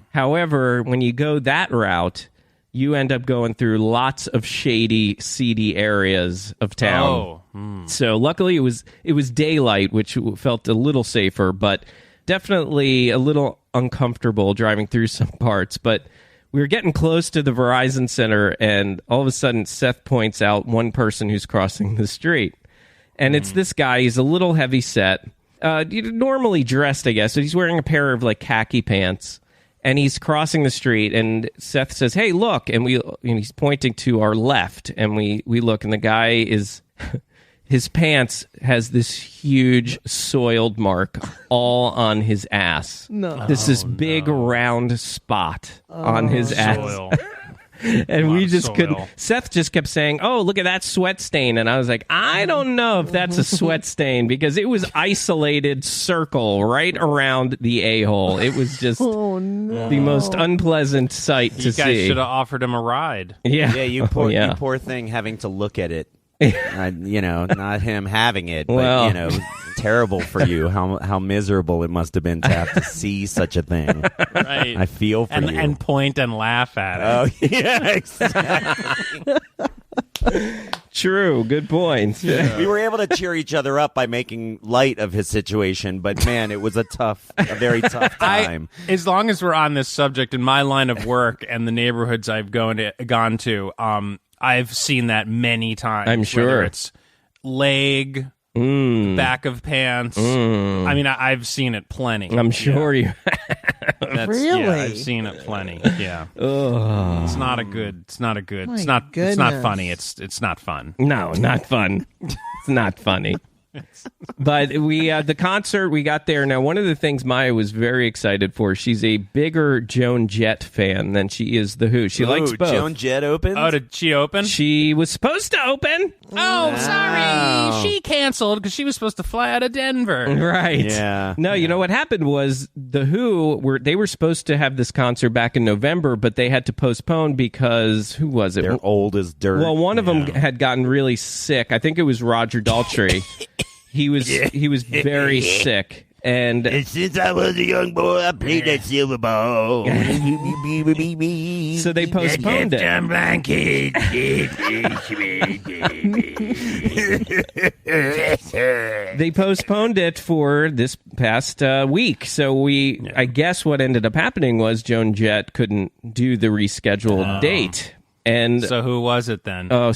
However, when you go that route, you end up going through lots of shady, seedy areas of town. So luckily it was daylight, which felt a little safer, but definitely a little uncomfortable driving through some parts. But we were getting close to the Verizon Center, and all of a sudden Seth points out one person who's crossing the street. And it's this guy. He's a little heavy set, normally dressed, I guess. So he's wearing a pair of like khaki pants. And he's crossing the street, and Seth says, "Hey, look!" And he's pointing to our left, and we look, and the guy is, his pants has this huge soiled mark all on his ass. This big round spot on his ass. Soil. And we just couldn't. Seth just kept saying, "Oh, look at that sweat stain," and I was like, "I don't know if that's a sweat stain," because it was isolated circle right around the a-hole. It was just the most unpleasant sight to see. You guys should have offered him a ride. Yeah, you poor thing having to look at it. Not him having it, but terrible for you. How miserable it must have been to have to see such a thing. Right. I feel for you. And point and laugh at it. Oh, yeah, exactly. True. Good point. Yeah. We were able to cheer each other up by making light of his situation, but man, it was a very tough time. As long as we're on this subject, in my line of work and the neighborhoods I've gone to, I've seen that many times. I'm sure. Whether it's leg, back of pants. I mean, I've seen it plenty. I'm sure you Really? Yeah, I've seen it plenty. Yeah. It's not funny. It's not fun. No, not fun. It's not funny. But the concert, we got there. Now, one of the things Maya was very excited for, she's a bigger Joan Jett fan than she is The Who. She likes both. Joan Jett opened? Oh, did she open? She was supposed to open. Oh, sorry. She canceled because she was supposed to fly out of Denver. Right. Yeah. No, you know what happened was The Who, they were supposed to have this concert back in November, but they had to postpone because, who was it? They're old as dirt. Well, one of them had gotten really sick. I think it was Roger Daltrey. He was very sick, and since I was a young boy, I played that silver ball. So they postponed it. They postponed it for this past week. So I guess what ended up happening was Joan Jett couldn't do the rescheduled date. And so who was it then? Oh,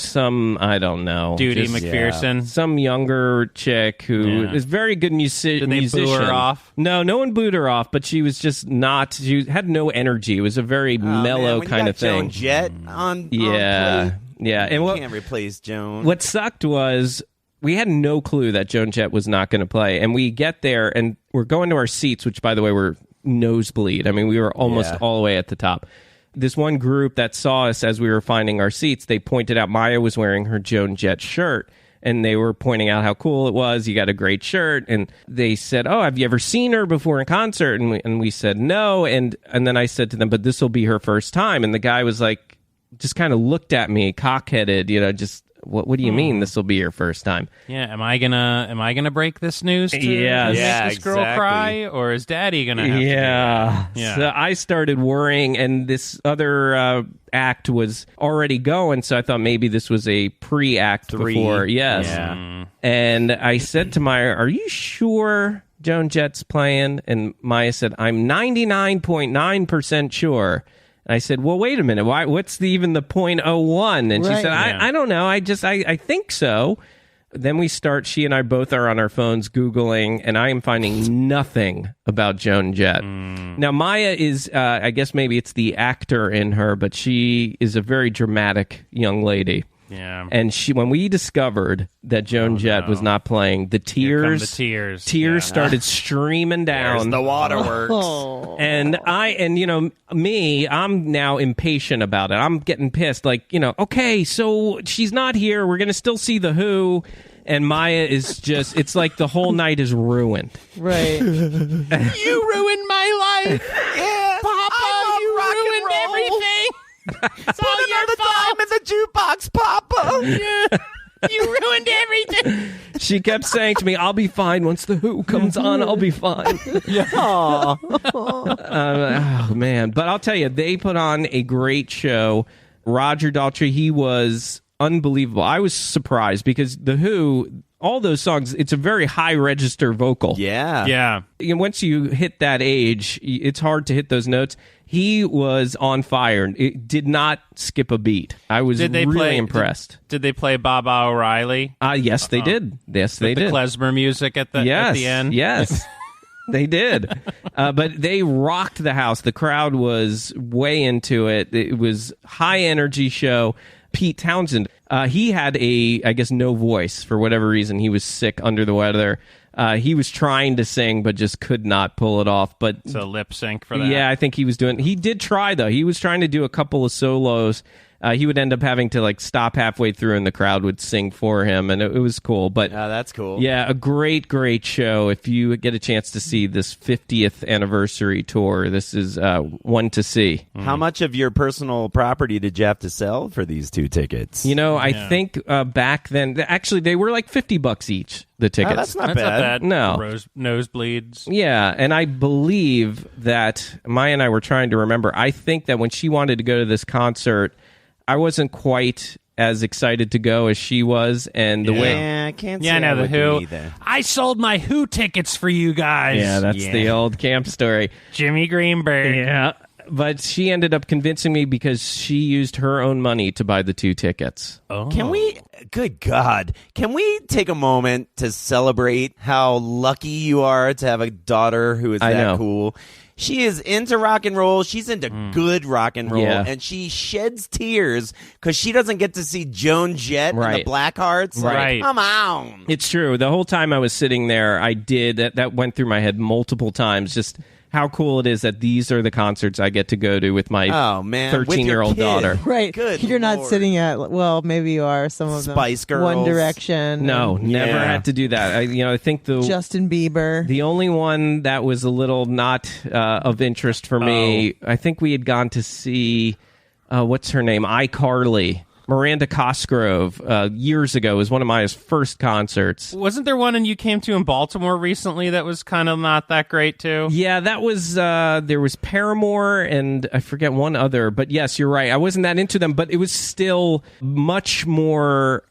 I don't know. Judy McPherson? Some younger chick who is very good musician. Did they boo her off? No one booed her off, but she was just she had no energy. It was a very mellow kind of thing. Joan Jett on Yeah. And you can't replace Joan. What sucked was we had no clue that Joan Jett was not going to play. And we get there, and we're going to our seats, which, by the way, were nosebleed. I mean, we were almost all the way at the top. This one group that saw us as we were finding our seats, they pointed out Maya was wearing her Joan Jett shirt, and they were pointing out how cool it was. You got a great shirt. And they said, "Oh, have you ever seen her before in concert?" And we said no. And then I said to them, "But this will be her first time." And the guy was like, just kind of looked at me, cock-headed, just, what do you mean this will be your first time? Yeah, am I gonna break this news to make this girl cry, or is Daddy gonna have to do that? Yeah. So I started worrying, and this other act was already going, so I thought maybe this was a pre-act before. Yes. Yeah. And I said to Maya, "Are you sure Joan Jett's playing?" And Maya said, "I'm 99.9% sure." I said, "Well, wait a minute. Why? What's even the 0.01?" And she said, I don't know. I think so." Then she and I both are on our phones Googling, and I am finding nothing about Joan Jett. Now, Maya is, I guess maybe it's the actor in her, but she is a very dramatic young lady. Yeah. And when we discovered that Joan Jett was not playing, the tears started streaming down. There's the waterworks. And I'm now impatient about it. I'm getting pissed. Like, okay, so she's not here. We're going to still see The Who. And Maya is just, it's like the whole night is ruined. Right. You ruined my life. Yeah, Papa, you ruined everything. It's all your fault. in the jukebox, Papa. You ruined everything. She kept saying to me, I'll be fine once the Who comes on. I'll be fine. Oh, man. But I'll tell you, they put on a great show. Roger Daltrey, he was unbelievable. I was surprised because the Who, all those songs, it's a very high register vocal. Yeah. Yeah. And once you hit that age, it's hard to hit those notes. He was on fire. It did not skip a beat. I was really impressed. Did they play Baba O'Reilly? Yes, they did. Yes, they did. The klezmer music at the end? Yes, they did. But they rocked the house. The crowd was way into it. It was high energy show. Pete Townsend, he had I guess, no voice for whatever reason. He was sick, under the weather. He was trying to sing, but just could not pull it off. But so lip sync for that. Yeah, I think he was doing. He did try though. He was trying to do a couple of solos. He would end up having to stop halfway through, and the crowd would sing for him, and it was cool. But that's cool. Yeah, a great show. If you get a chance to see this 50th anniversary tour, this is one to see. How much of your personal property did you have to sell for these 2 tickets? I think back then, actually, they were like $50 each. The tickets. Oh, that's not bad. No. Nosebleeds. Yeah, and I believe that Maya and I were trying to remember. I think that when she wanted to go to this concert, I wasn't quite as excited to go as she was, and the way I can't. Yeah, say I know I the would Who. be either. I sold my Who tickets for you guys. Yeah, that's the old camp story. Jimmy Greenberg. Yeah, but she ended up convincing me because she used her own money to buy the 2 tickets. Oh. Can we? Good God! Can we take a moment to celebrate how lucky you are to have a daughter who is that cool? She is into rock and roll. She's into good rock and roll, and she sheds tears because she doesn't get to see Joan Jett and the Blackhearts. Right. Come on. It's true. The whole time I was sitting there, I did that went through my head multiple times. Just how cool it is that these are the concerts I get to go to with my 13-year-old daughter. Right. Good You're not Lord. sitting at, well, maybe you are, some of them. Spice Girls. One Direction. No, never had to do that. I think Justin Bieber. The only one that was a little not of interest for me, I think we had gone to see, what's her name? iCarly. Miranda Cosgrove years ago was one of my first concerts. Wasn't there one you came to in Baltimore recently that was kind of not that great too? Yeah, that was there was Paramore and I forget one other, but yes, you're right. I wasn't that into them, but it was still much more.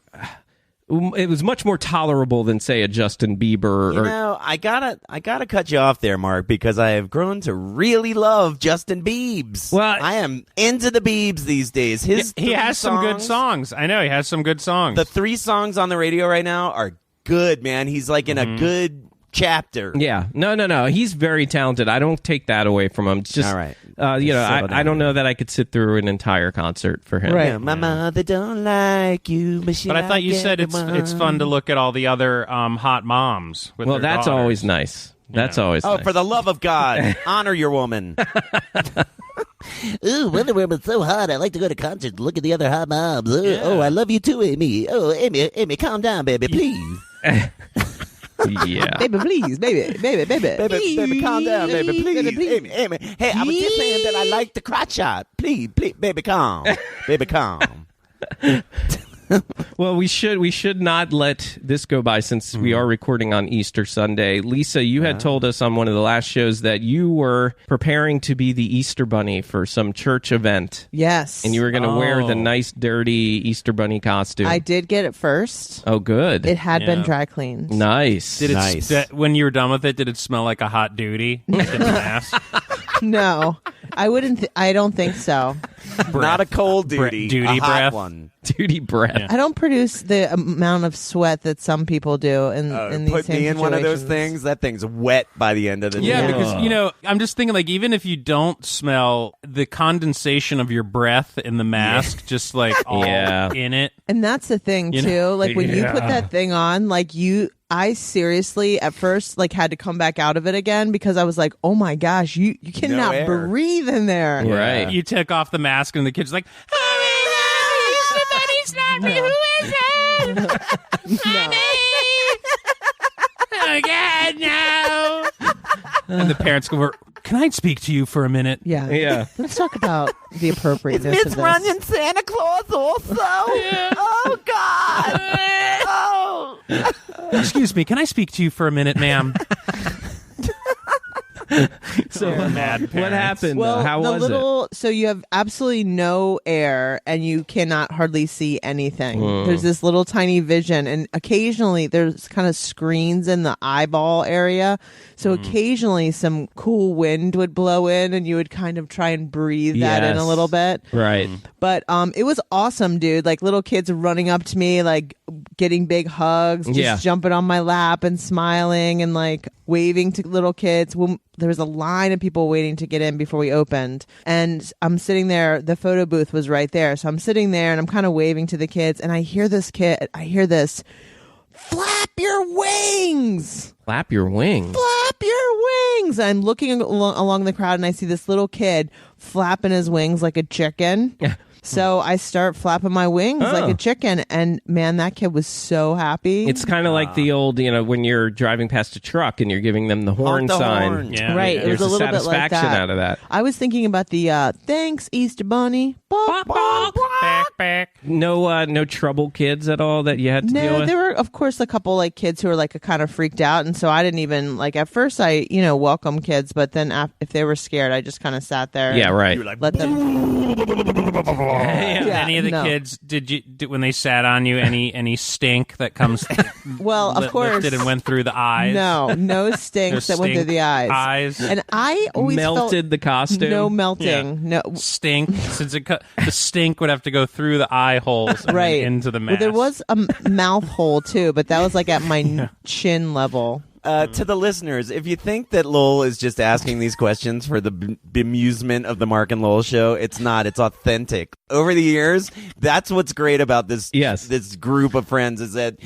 It was much more tolerable than, say, a Justin Bieber. I gotta cut you off there, Mark, because I have grown to really love Justin Biebs. Well, I am into the Biebs these days. He has some good songs. I know he has some good songs. The 3 songs on the radio right now are good, man. He's like in a good chapter. Yeah, no. He's very talented. I don't take that away from him. It's just, all right. I don't know that I could sit through an entire concert for him. Right. Yeah, my mother don't like you, but I thought you said it's fun to look at all the other hot moms. With their that's daughters. always nice. That's always nice. Oh, for the love of God, honor your woman. Ooh, Wonder Woman's so hot. I like to go to concerts and look at the other hot moms. Oh, I love you too, Amy. Oh, Amy, calm down, baby, please. Yeah. Baby, please. Baby, calm down, baby, please. Baby, please. Amy. Hey, I was just saying that I like the crotch shot. Please, baby, calm. Baby, calm. Well, we should not let this go by since we are recording on Easter Sunday. Lisa, you had told us on one of the last shows that you were preparing to be the Easter Bunny for some church event. Yes. And you were going to wear the nice, dirty Easter Bunny costume. I did get it first. Oh, good. It had been dry cleaned. Nice. When you were done with it, did it smell like a hot duty? Like in the mask? No, I wouldn't. I don't think so. Not a cold duty. Duty a hot breath. one. Duty breath. Yeah. I don't produce the amount of sweat that some people do in these Put same me in one of those situations. things. That thing's wet by the end of the Yeah, day. because, I'm just thinking, even if you don't smell the condensation of your breath in the mask, just all in it. And that's the thing, too. When you put that thing on, I seriously, at first, had to come back out of it again because I was like, oh my gosh, you cannot breathe in there. Right. You take off the mask and the kid's like, Easter Bunny's not Mommy, who is it? Mommy! Oh, God, no! And the parents go, can I speak to you for a minute? Yeah. Let's talk about the appropriateness of Is this. Runyon Santa Claus also? Oh, God. Oh. Excuse me, can I speak to you for a minute, ma'am? So mad what parents. happened? Well, How was it? So you have absolutely no air, and you cannot hardly see anything. There's this little tiny vision, and occasionally there's kind of screens in the eyeball area. So occasionally some cool wind would blow in, and you would kind of try and breathe that in a Yes. little bit. Right. But it was awesome, dude. Like little kids running up to me, like getting big hugs, just jumping on my lap and smiling and like waving to little kids. There was a line of people waiting to get in before we opened, and I'm sitting there. The photo booth was right there, so I'm sitting there and I'm kind of waving to the kids, and I hear this, flap your wings. Flap your wings. Flap your wings. I'm looking along the crowd, and I see this little kid flapping his wings like a chicken. So I start flapping my wings like a chicken, and man, that kid was so happy. It's kind of like the old, when you're driving past a truck and you're giving them the horn the sign. horn. Yeah. Right. It There's was a little bit like satisfaction that. out of that. I was thinking about the thanks, Easter Bunny. Bawk, bawk, bawk. Back. No trouble kids at all that you had to deal No, with? there were, of course, a couple like kids who were like kind of freaked out, and so I didn't even like. At first, I welcome kids, but then if they were scared, I just kind of sat there. Yeah, right. Let them. Yeah, Any of the no. kids, when they sat on you, any stink that comes Well, of course, lifted and went through the eyes? no stinks that went through the eyes. And I always Melted felt the costume? No melting. No. Stink, since the stink would have to go through the eye holes and Right then into the mask. Well, there was a mouth hole too, but that was like at my chin level. To the listeners, if you think that Lowell is just asking these questions for the bemusement of the Mark and Lowell show, it's not. It's authentic. Over the years, that's what's great about this this group of friends is that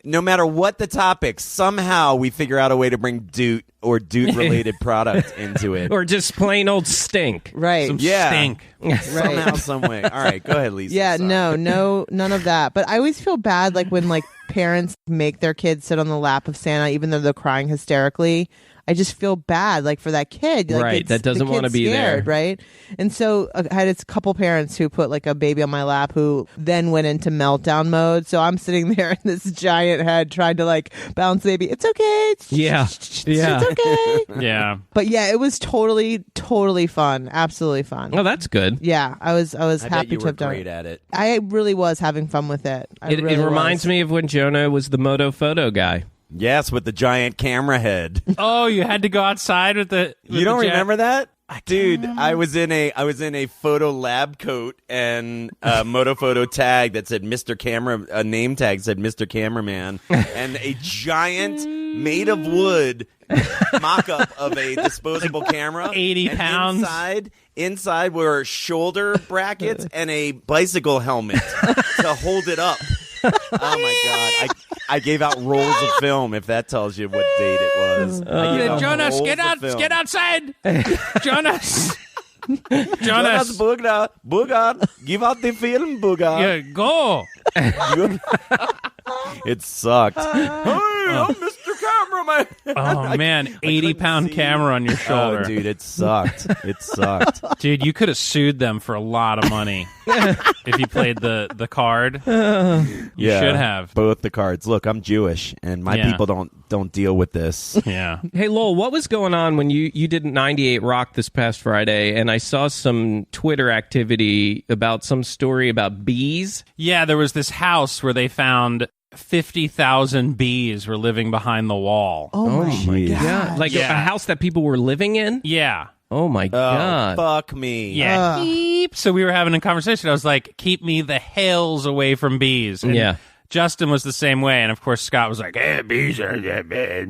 no matter what the topic, somehow we figure out a way to bring Doot or Doot-related product into it. Or just plain old stink. Right. Stink. Somehow, some way. All right, go ahead, Lisa. Yeah, Sorry. no, none of that. But I always feel bad like when like parents make their kids sit on the lap of Santa even though they're crying hysterically. I just feel bad like for that kid. Like, Right, that doesn't the wanna kid's be scared, there. right? And so I had a couple parents who put like a baby on my lap who then went into meltdown mode. So I'm sitting there in this giant head trying to like bounce the baby. It's okay. Yeah. Yeah. It's okay. Yeah. But yeah, it was totally fun. Absolutely fun. Oh, that's good. Yeah, I was I bet happy you to were have done great it. at it. I really was having fun with it. It reminds me of when Jonah was the Moto Photo guy. Yes, with the giant camera head. Oh, you had to go outside with the. You don't remember that? Dude, I was in a photo lab coat and a moto photo tag that said Mr. Camera, a name tag said Mr. Cameraman, and a giant made of wood mock-up of a disposable camera. 80 and pounds. Inside were shoulder brackets and a bicycle helmet to hold it up. Oh my God! I gave out rolls of film. If that tells you what date it was. I gave out Jonas, rolls get of out! film. Get outside! Jonas! Jonas Booger, give out the film, Booger. Yeah, go! It sucked. Hey, I'm Mr. Cameraman. Oh, man. 80-pound camera on your shoulder. Oh, dude, it sucked. It sucked. Dude, you could have sued them for a lot of money if you played the card. You should have. both the cards. Look, I'm Jewish, and my Yeah. people don't deal with this. Yeah. Hey, Lowell, what was going on when you did 98 Rock this past Friday? And I saw some Twitter activity about some story about bees. Yeah, there was this house where they found 50,000 bees were living behind the wall. Oh my jeez. God. Yeah, like Yeah. a house that people were living in? Yeah. Oh, my Oh, God. fuck me. Yeah. Beep. So we were having a conversation. I was like, keep me the hells away from bees. And Yeah. Justin was the same way. And of course, Scott was like, bees are that bad.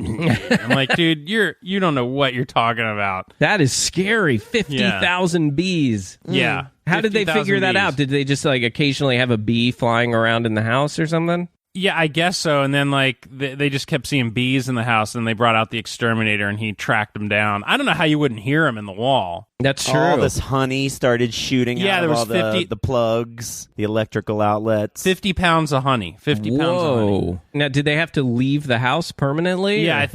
I'm like, dude, you don't know what you're talking about. That is scary. 50,000 bees. Yeah. How did they 50,000 figure that bees. out? Did they just like occasionally have a bee flying around in the house or something? Yeah, I guess so. And then, like, they just kept seeing bees in the house, and they brought out the exterminator, and he tracked them down. I don't know how you wouldn't hear him in the wall. That's true. All this honey started shooting Yeah, out there of was all 50 the plugs, the electrical outlets. 50 pounds of honey. 50 pounds of honey. Whoa. Now, did they have to leave the house permanently? Yeah,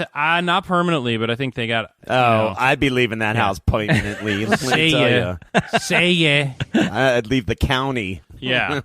not permanently, but I think they got... I'd be leaving that house permanently. Let me tell you. Say ya. I'd leave the county. Yeah.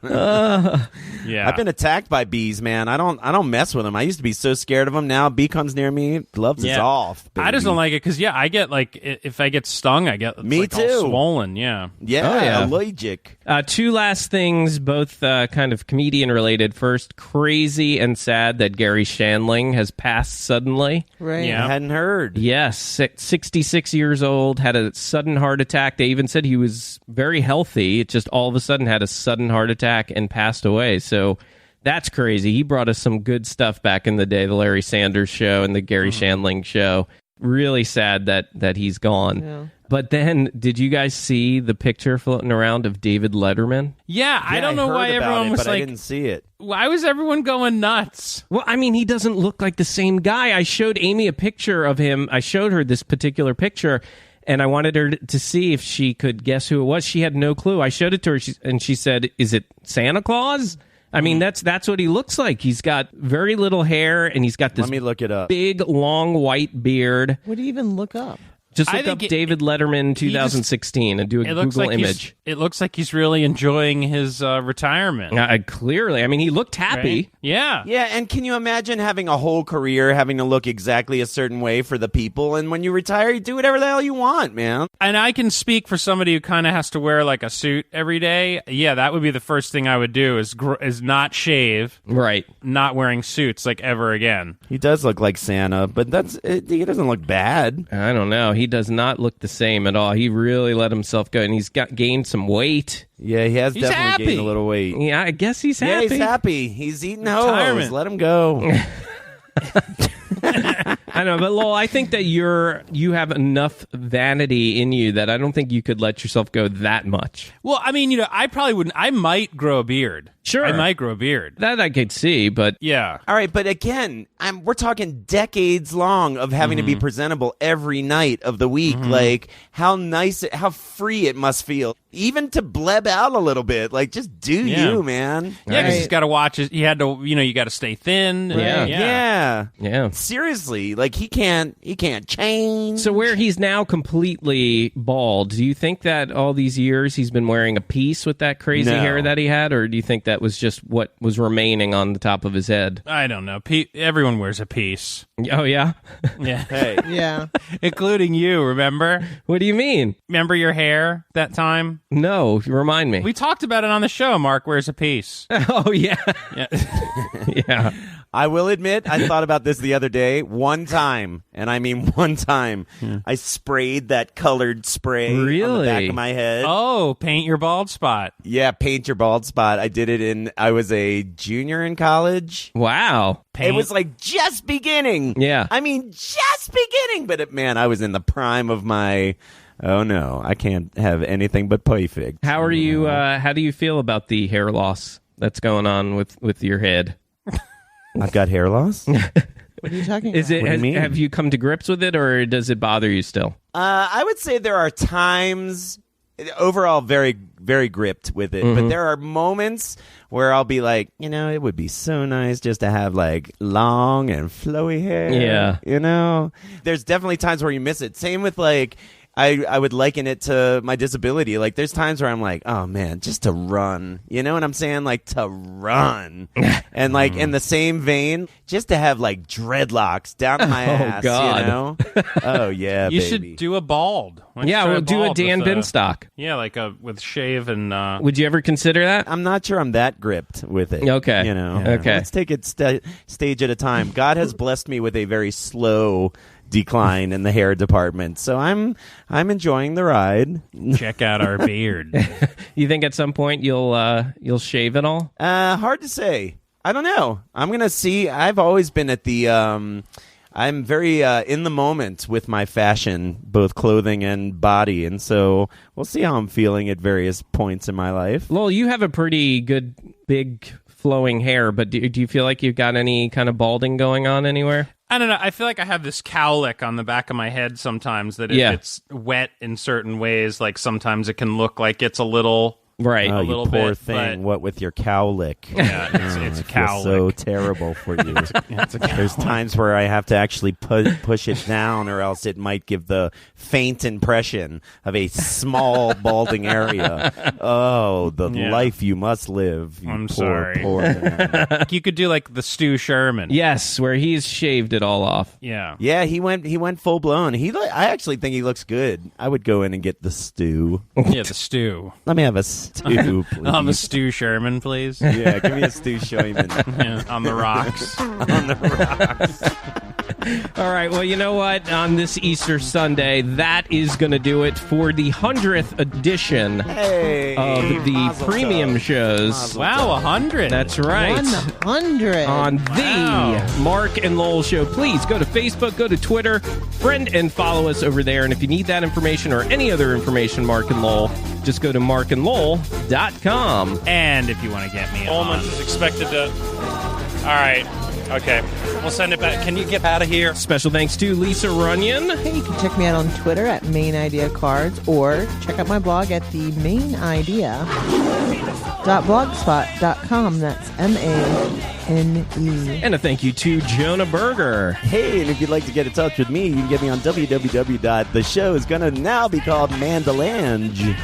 Yeah. I've been attacked by bees, man. I don't mess with them. I used to be so scared of them. Now a bee comes near me, gloves is off. I just don't like it because I get like if I get stung, I get me like, too all swollen. Yeah. Yeah, allergic. Two last things, both kind of comedian related. First, crazy and sad that Gary Shandling has passed suddenly. Right. Yeah. I hadn't heard. Yes, 66 years old, had a sudden heart attack. They even said he was very healthy. It just all of a sudden had a sudden heart attack and passed away. So that's crazy. He brought us some good stuff back in the day, the Larry Sanders Show and the Gary Shandling Show. Really sad that he's gone. Yeah. But then, did you guys see the picture floating around of David Letterman? Yeah, I don't know why everyone was but like... I didn't see it. Why was everyone going nuts? Well, I mean, he doesn't look like the same guy. I showed Amy a picture of him. I showed her this particular picture, and I wanted her to see if she could guess who it was. She had no clue. I showed it to her, and she said, "Is it Santa Claus?" I mean, that's what he looks like. He's got very little hair, and he's got this Let me look it up. big, long, white beard. What do you even look up? Just look up David Letterman 2016 and do a Google image. It looks like he's really enjoying his retirement. Clearly. I mean, he looked happy. Right? Yeah. Yeah, and can you imagine having a whole career having to look exactly a certain way for the people, and when you retire, you do whatever the hell you want, man. And I can speak for somebody who kind of has to wear like a suit every day. Yeah, that would be the first thing I would do is not shave. Right. Not wearing suits like ever again. He does look like Santa, but he doesn't look bad. I don't know. He does not look the same at all. He really let himself go, and he's gained some weight. Yeah, he's definitely happy. gained a little weight. Yeah, I guess he's happy. Yeah, he's happy. He's eating hoes. Let him go. I know, but Lowell, I think that you have enough vanity in you that I don't think you could let yourself go that much. Well, I mean, I probably wouldn't. I might grow a beard. Sure. I might grow a beard. That I could see, but... Yeah. All right, but again, we're talking decades long of having to be presentable every night of the week. Like, how free it must feel. Even to bleb out a little bit. Like, just do you, man. Yeah, because he's got to watch it. He had to, you got to stay thin. Right. Yeah. Seriously, like, he can't change. So where he's now completely bald, do you think that all these years he's been wearing a piece with that crazy hair that he had, or do you think that was just what was remaining on the top of his head? I don't know. Everyone wears a piece. Oh, yeah? Yeah. Hey. Yeah. Including you, remember? What do you mean? Remember your hair that time? No, remind me. We talked about it on the show. Mark wears a piece. Oh, yeah. Yeah. I will admit, I thought about this the other day. One time, and I mean one time, I sprayed that colored spray on the back of my head. Oh, paint your bald spot. Yeah, paint your bald spot. I did it I was a junior in college. Wow. It was like just beginning. Yeah. I mean, just beginning. But man, I was in the prime of my... Oh no, I can't have anything but perfect. How are you? How do you feel about the hair loss that's going on with your head? I've got hair loss. What are you talking about? What do you mean? Have you come to grips with it, or does it bother you still? I would say there are times, overall, very, very gripped with it. But there are moments where I'll be like, it would be so nice just to have like long and flowy hair. Yeah. There's definitely times where you miss it. Same with like, I would liken it to my disability. Like, there's times where I'm like, oh, man, just to run. You know what I'm saying? Like, to run. And, like, in the same vein, just to have, like, dreadlocks down to my ass, God. Oh, yeah, You baby. should do a bald. We'll do a Dan Binstock. Yeah, like with shave and... Would you ever consider that? I'm not sure I'm that gripped with it. Okay. Okay. Let's take it stage at a time. God has blessed me with a very slow decline in the hair department, so I'm enjoying the ride. Check out our beard. You think at some point you'll shave it all? Hard to say. I don't know. I'm gonna see. I've always been at the I'm very in the moment with my fashion, both clothing and body, and so we'll see how I'm feeling at various points in my life. Lowell, you have a pretty good big flowing hair, but do you feel like you've got any kind of balding going on anywhere? I don't know. I feel like I have this cowlick on the back of my head sometimes that if it's wet in certain ways, like sometimes it can look like it's a little... Right. Oh, a little poor thing. What with your cowlick? Yeah, it's a cowlick. So terrible for you. There's times where I have to actually push it down, or else it might give the faint impression of a small balding area. Oh, the life you must live. You sorry. Poor man. You could do like the Stu Sherman. Yes, where he's shaved it all off. Yeah. Yeah, he went full blown. I actually think he looks good. I would go in and get the stew. Yeah, the stew. Let me have a stew, please. A Stu Sherman, please. Yeah, give me a Stu Sherman. On the rocks. On the rocks. All right, well, you know what? On this Easter Sunday, that is going to do it for the 100th edition of the Pree-Mium shows. Wow, 100. That's right. 100. On the Mark and Lowell Show. Please go to Facebook, go to Twitter, friend and follow us over there. And if you need that information or any other information, Mark and Lowell, just go to markandlowell.com. And if you want to get me on... is expected to... All right. Okay. We'll send it back. Can you get out of here? Special thanks to Lisa Runyon. Hey, you can check me out on Twitter at Main Idea Cards, or check out my blog at themainidea.blogspot.com. That's MANE. And a thank you to Jonah Berger. Hey, and if you'd like to get in touch with me, you can get me on www.the show is going to now be called Mandalange.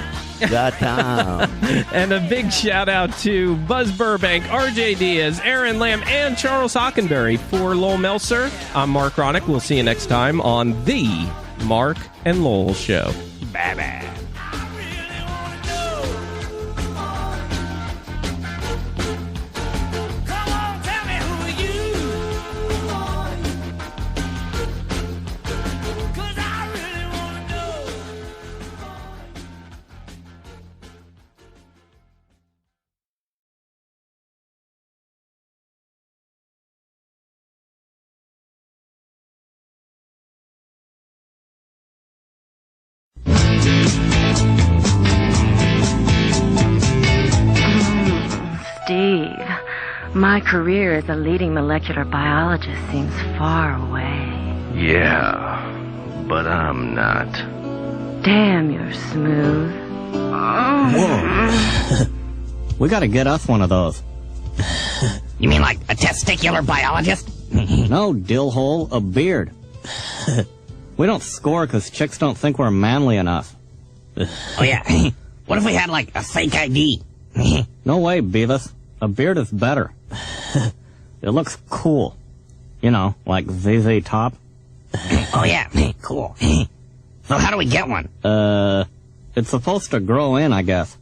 And a big shout out to Buzz Burbank, RJ Diaz, Aaron Lamb, and Charles Hockenberry. For Lowell Meltzer, I'm Mark Ronick. We'll see you next time on the Mark and Lowell Show. Bye-bye. Steve, my career as a leading molecular biologist seems far away. Yeah, but I'm not. Damn, you're smooth. Whoa. We gotta get us one of those. You mean like a testicular biologist? No, dillhole, a beard. We don't score because chicks don't think we're manly enough. Oh yeah, what if we had like a fake ID? No way, Beavis. A beard is better. It looks cool. You know, like ZZ Top. Oh yeah, cool. So how do we get one? It's supposed to grow in, I guess.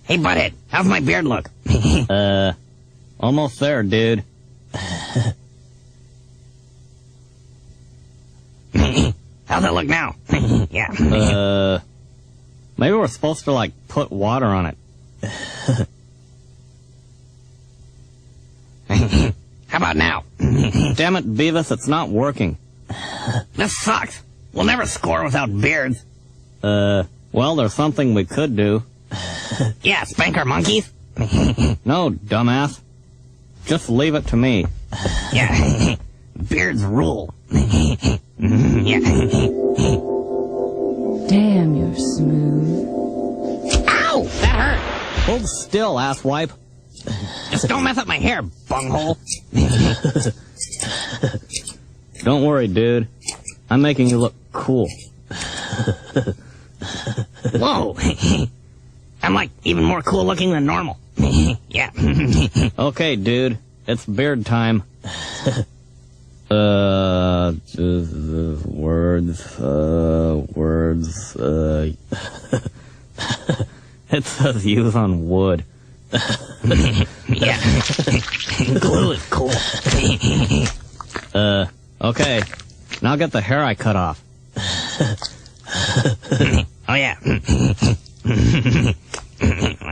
Hey, butthead, how's my beard look? Almost there, dude. How's it look now? Yeah. Maybe we're supposed to, like, put water on it. How about now? Damn it, Beavis, it's not working. This sucks. We'll never score without beards. Well, there's something we could do. Yeah, spank our monkeys? No, dumbass. Just leave it to me. Yeah, beards rule. Yeah. Damn, you're smooth. Ow! That hurt! Hold still, asswipe. Just don't mess up my hair, bunghole. Don't worry, dude. I'm making you look cool. Whoa! I'm like even more cool looking than normal. Yeah. Okay, dude. It's beard time. Words. It says use on wood. Yeah. Glue is cool. Okay. Now get the hair I cut off. Oh, yeah. Oh,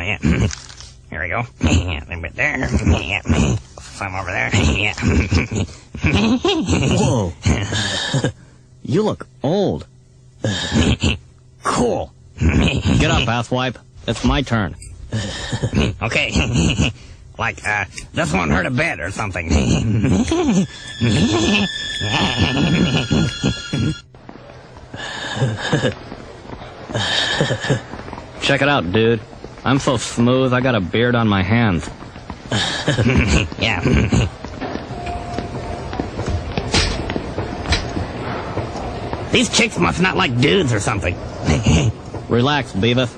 yeah. Here we go. Yeah, a bit there. Yeah. Some over there. Yeah. Whoa. You look old. Cool. Get up, asswipe. It's my turn. Okay. Like, this won't hurt a bit or something. Check it out, dude. I'm so smooth, I got a beard on my hands. Yeah. These chicks must not like dudes or something. Relax, Beavis.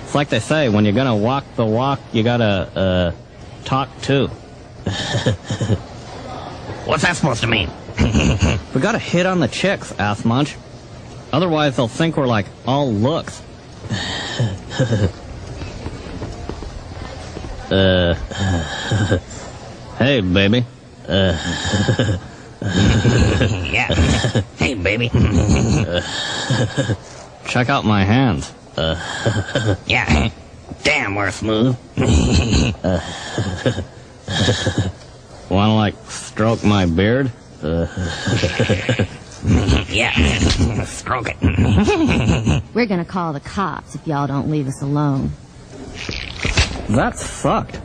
It's like they say, when you're gonna walk the walk, you gotta, talk too. What's that supposed to mean? We gotta hit on the chicks, ass munch. Otherwise, they'll think we're like all looks. Hey, baby. Yeah. Hey, baby. Check out my hands. Yeah. Damn, we're smooth. Wanna, like, stroke my beard? Yeah. Stroke it. We're gonna call the cops if y'all don't leave us alone. That's fucked.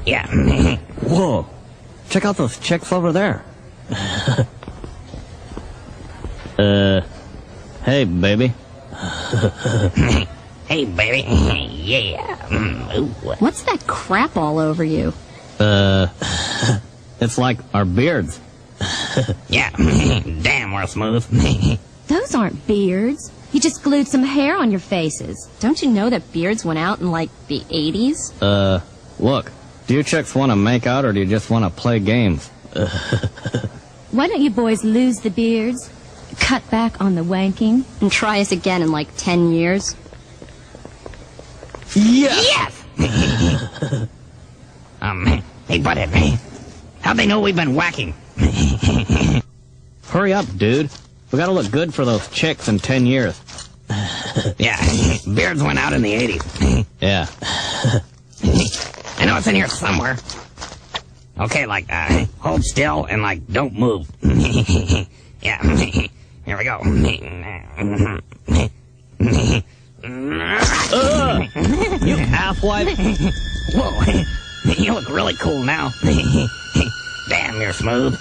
Yeah. Whoa. Check out those chicks over there. Hey, baby. Hey, baby. Yeah. Ooh. What's that crap all over you? It's like our beards. Yeah. Damn, we're smooth. Those aren't beards. You just glued some hair on your faces. Don't you know that beards went out in, like, the 80s? Look. Do you chicks want to make out, or do you just want to play games? Why don't you boys lose the beards, cut back on the wanking, and try us again in, like, 10 years? Yes! Hey, butthead, how'd they know we've been whacking? Hurry up, dude. We gotta look good for those chicks in 10 years. Yeah, beards went out in the 80s. Yeah. I know it's in here somewhere. Okay, like, hold still and, like, don't move. Yeah, here we go. You asswipe. Whoa, you look really cool now. Damn, you're smooth.